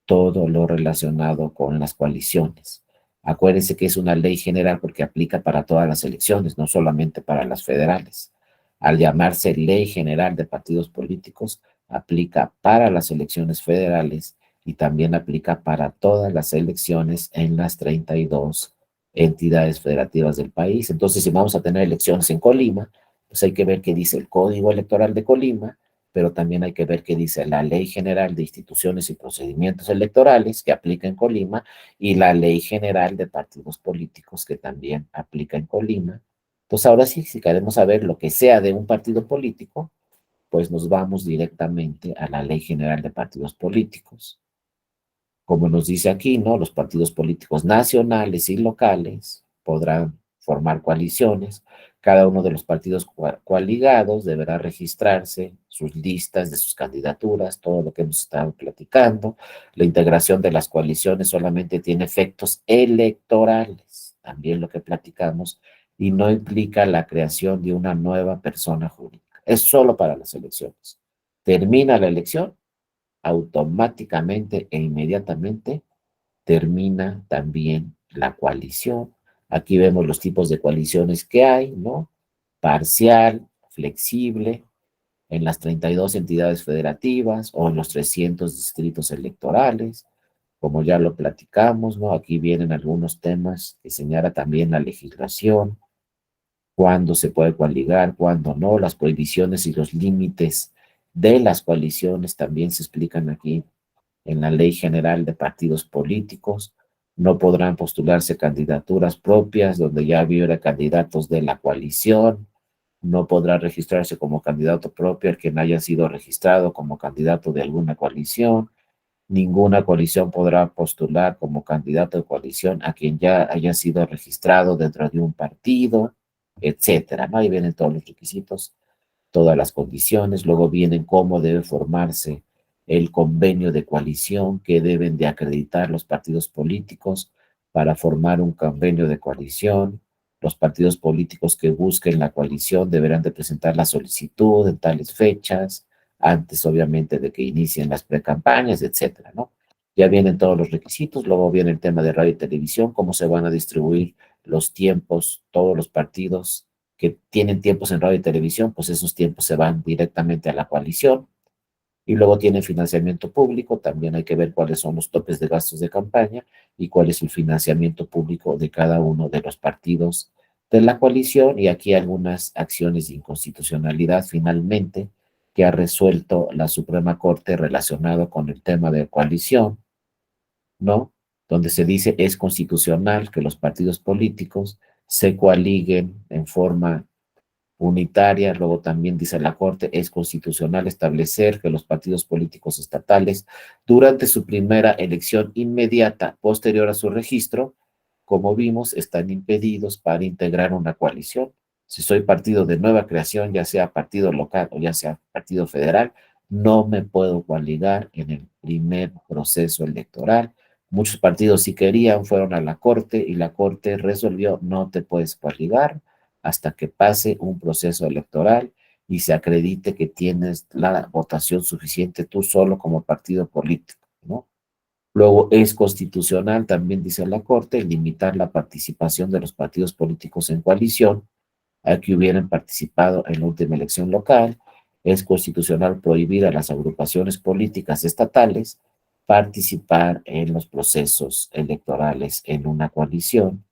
todo lo relacionado con las coaliciones. Acuérdense que es una ley general porque aplica para todas las elecciones, no solamente para las federales. Al llamarse Ley General de Partidos Políticos, aplica para las elecciones federales y también aplica para todas las elecciones en las 32 entidades federativas del país. Entonces, si vamos a tener elecciones en Colima, pues hay que ver qué dice el Código Electoral de Colima, pero también hay que ver qué dice la Ley General de Instituciones y Procedimientos Electorales que aplica en Colima y la Ley General de Partidos Políticos que también aplica en Colima. Pues ahora sí, si queremos saber lo que sea de un partido político, pues nos vamos directamente a la Ley General de Partidos Políticos. Como nos dice aquí, ¿no? Los partidos políticos nacionales y locales podrán formar coaliciones. Cada uno de los partidos coaligados deberá registrarse sus listas de sus candidaturas, todo lo que hemos estado platicando. La integración de las coaliciones solamente tiene efectos electorales, también lo que platicamos, y no implica la creación de una nueva persona jurídica. Es solo para las elecciones. Termina la elección, automáticamente e inmediatamente termina también la coalición. Aquí vemos los tipos de coaliciones que hay, ¿no? Parcial, flexible, en las 32 entidades federativas o en los 300 distritos electorales, como ya lo platicamos, ¿no? Aquí vienen algunos temas que señala también la legislación, cuándo se puede coaligar, cuándo no, las prohibiciones y los límites de las coaliciones también se explican aquí en la Ley General de Partidos Políticos. No podrán postularse candidaturas propias donde ya hubiera candidatos de la coalición. No podrá registrarse como candidato propio el que no haya sido registrado como candidato de alguna coalición. Ninguna coalición podrá postular como candidato de coalición a quien ya haya sido registrado dentro de un partido, etcétera, ¿no? Ahí vienen todos los requisitos, todas las condiciones, luego vienen cómo debe formarse el convenio de coalición que deben de acreditar los partidos políticos para formar un convenio de coalición. Los partidos políticos que busquen la coalición deberán de presentar la solicitud en tales fechas, antes obviamente de que inicien las precampañas, etcétera, ¿no? Ya vienen todos los requisitos, luego viene el tema de radio y televisión, cómo se van a distribuir los tiempos, todos los partidos que tienen tiempos en radio y televisión, pues esos tiempos se van directamente a la coalición. Y luego tienen financiamiento público, también hay que ver cuáles son los topes de gastos de campaña y cuál es el financiamiento público de cada uno de los partidos de la coalición. Y aquí algunas acciones de inconstitucionalidad finalmente que ha resuelto la Suprema Corte relacionado con el tema de coalición, ¿no? Donde se dice es constitucional que los partidos políticos se coaliguen en forma unitaria. Luego también dice la Corte, es constitucional establecer que los partidos políticos estatales, durante su primera elección inmediata posterior a su registro, como vimos, están impedidos para integrar una coalición. Si soy partido de nueva creación, ya sea partido local o ya sea partido federal, no me puedo coaligar en el primer proceso electoral. Muchos partidos si querían fueron a la Corte y la Corte resolvió no te puedes coaligar hasta que pase un proceso electoral y se acredite que tienes la votación suficiente tú solo como partido político, ¿no? Luego es constitucional, también dice la Corte, limitar la participación de los partidos políticos en coalición a que hubieran participado en la última elección local. Es constitucional prohibir a las agrupaciones políticas estatales participar en los procesos electorales en una coalición.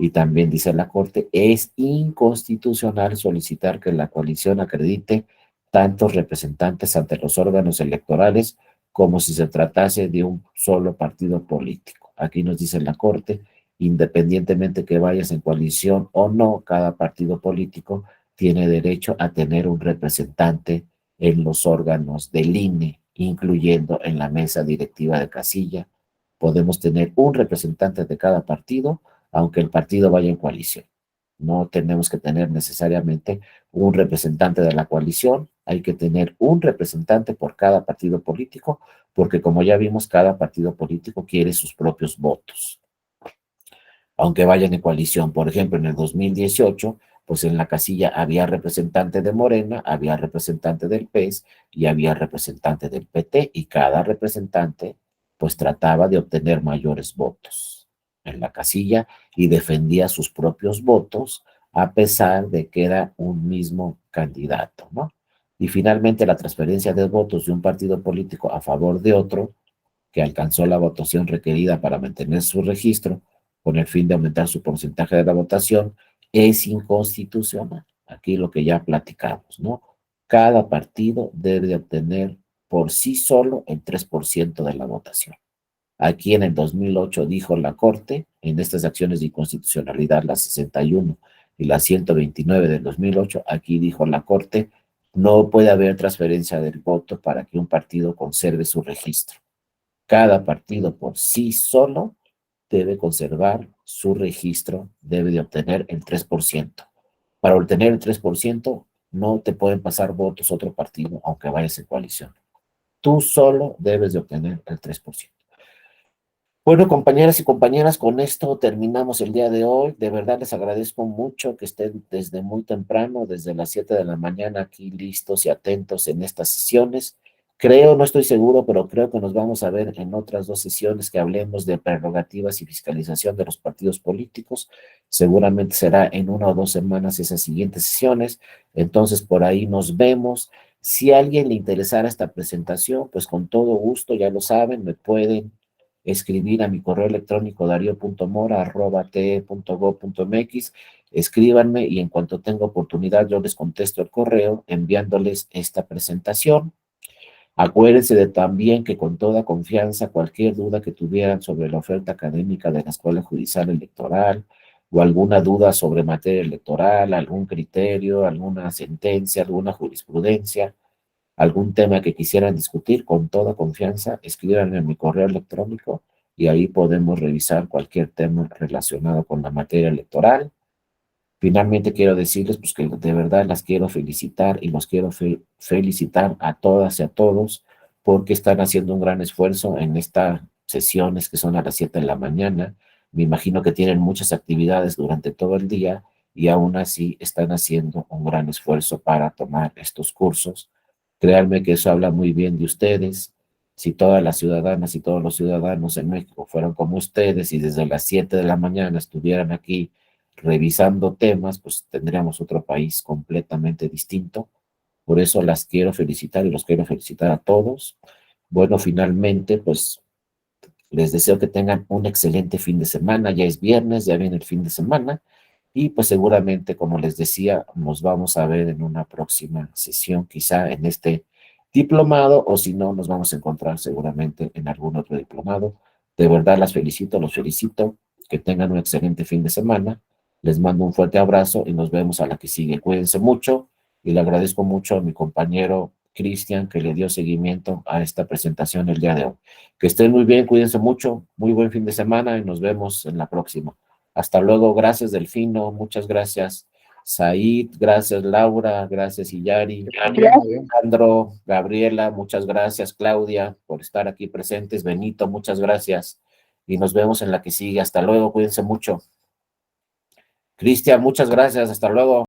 Y también dice la Corte, es inconstitucional solicitar que la coalición acredite tantos representantes ante los órganos electorales como si se tratase de un solo partido político. Aquí nos dice la Corte, independientemente que vayas en coalición o no, cada partido político tiene derecho a tener un representante en los órganos del INE, incluyendo en la mesa directiva de casilla. Podemos tener un representante de cada partido aunque el partido vaya en coalición. No tenemos que tener necesariamente un representante de la coalición, hay que tener un representante por cada partido político, porque como ya vimos, cada partido político quiere sus propios votos, aunque vayan en coalición. Por ejemplo, en el 2018, pues en la casilla había representante de Morena, había representante del PES y había representante del PT, y cada representante pues trataba de obtener mayores votos en la casilla y defendía sus propios votos a pesar de que era un mismo candidato, ¿no? Y finalmente la transferencia de votos de un partido político a favor de otro que alcanzó la votación requerida para mantener su registro con el fin de aumentar su porcentaje de la votación es inconstitucional. Aquí lo que ya platicamos, ¿no? Cada partido debe de obtener por sí solo el 3% de la votación. Aquí en el 2008 dijo la Corte, en estas acciones de inconstitucionalidad, las 61 y las 129 del 2008, aquí dijo la Corte, no puede haber transferencia del voto para que un partido conserve su registro. Cada partido por sí solo debe conservar su registro, debe de obtener el 3%. Para obtener el 3%, no te pueden pasar votos otro partido, aunque vayas en coalición. Tú solo debes de obtener el 3%. Bueno, compañeras y compañeras, con esto terminamos el día de hoy. De verdad les agradezco mucho que estén desde muy temprano, desde las 7 de la mañana aquí listos y atentos en estas sesiones. Creo, no estoy seguro, pero creo que nos vamos a ver en otras dos sesiones que hablemos de prerrogativas y fiscalización de los partidos políticos. Seguramente será en 1 o 2 semanas esas siguientes sesiones. Entonces, por ahí nos vemos. Si a alguien le interesara esta presentación, pues con todo gusto, ya lo saben, me pueden escribir a mi correo electrónico dario.mora@te.gov.mx. Escríbanme y en cuanto tenga oportunidad yo les contesto el correo enviándoles esta presentación. Acuérdense de también que con toda confianza cualquier duda que tuvieran sobre la oferta académica de la Escuela Judicial Electoral o alguna duda sobre materia electoral, algún criterio, alguna sentencia, alguna jurisprudencia, algún tema que quisieran discutir, con toda confianza, escríbanme en mi correo electrónico y ahí podemos revisar cualquier tema relacionado con la materia electoral. Finalmente quiero decirles pues, que de verdad las quiero felicitar y los quiero felicitar a todas y a todos porque están haciendo un gran esfuerzo en estas sesiones que son a las 7 de la mañana. Me imagino que tienen muchas actividades durante todo el día y aún así están haciendo un gran esfuerzo para tomar estos cursos. Créanme que eso habla muy bien de ustedes. Si todas las ciudadanas y todos los ciudadanos en México fueran como ustedes y desde las 7 de la mañana estuvieran aquí revisando temas, pues tendríamos otro país completamente distinto. Por eso las quiero felicitar y los quiero felicitar a todos. Bueno, finalmente, pues les deseo que tengan un excelente fin de semana. Ya es viernes, ya viene el fin de semana. Y pues seguramente, como les decía, nos vamos a ver en una próxima sesión, quizá en este diplomado, o si no, nos vamos a encontrar seguramente en algún otro diplomado. De verdad las felicito, los felicito. Que tengan un excelente fin de semana. Les mando un fuerte abrazo y nos vemos a la que sigue. Cuídense mucho y le agradezco mucho a mi compañero Cristian que le dio seguimiento a esta presentación el día de hoy. Que estén muy bien, cuídense mucho, muy buen fin de semana y nos vemos en la próxima. Hasta luego, gracias Delfino, muchas gracias Said, gracias Laura, gracias Iyari, Alejandro, Gabriela, muchas gracias Claudia por estar aquí presentes, Benito, muchas gracias y nos vemos en la que sigue. Hasta luego, cuídense mucho. Cristian, muchas gracias, hasta luego.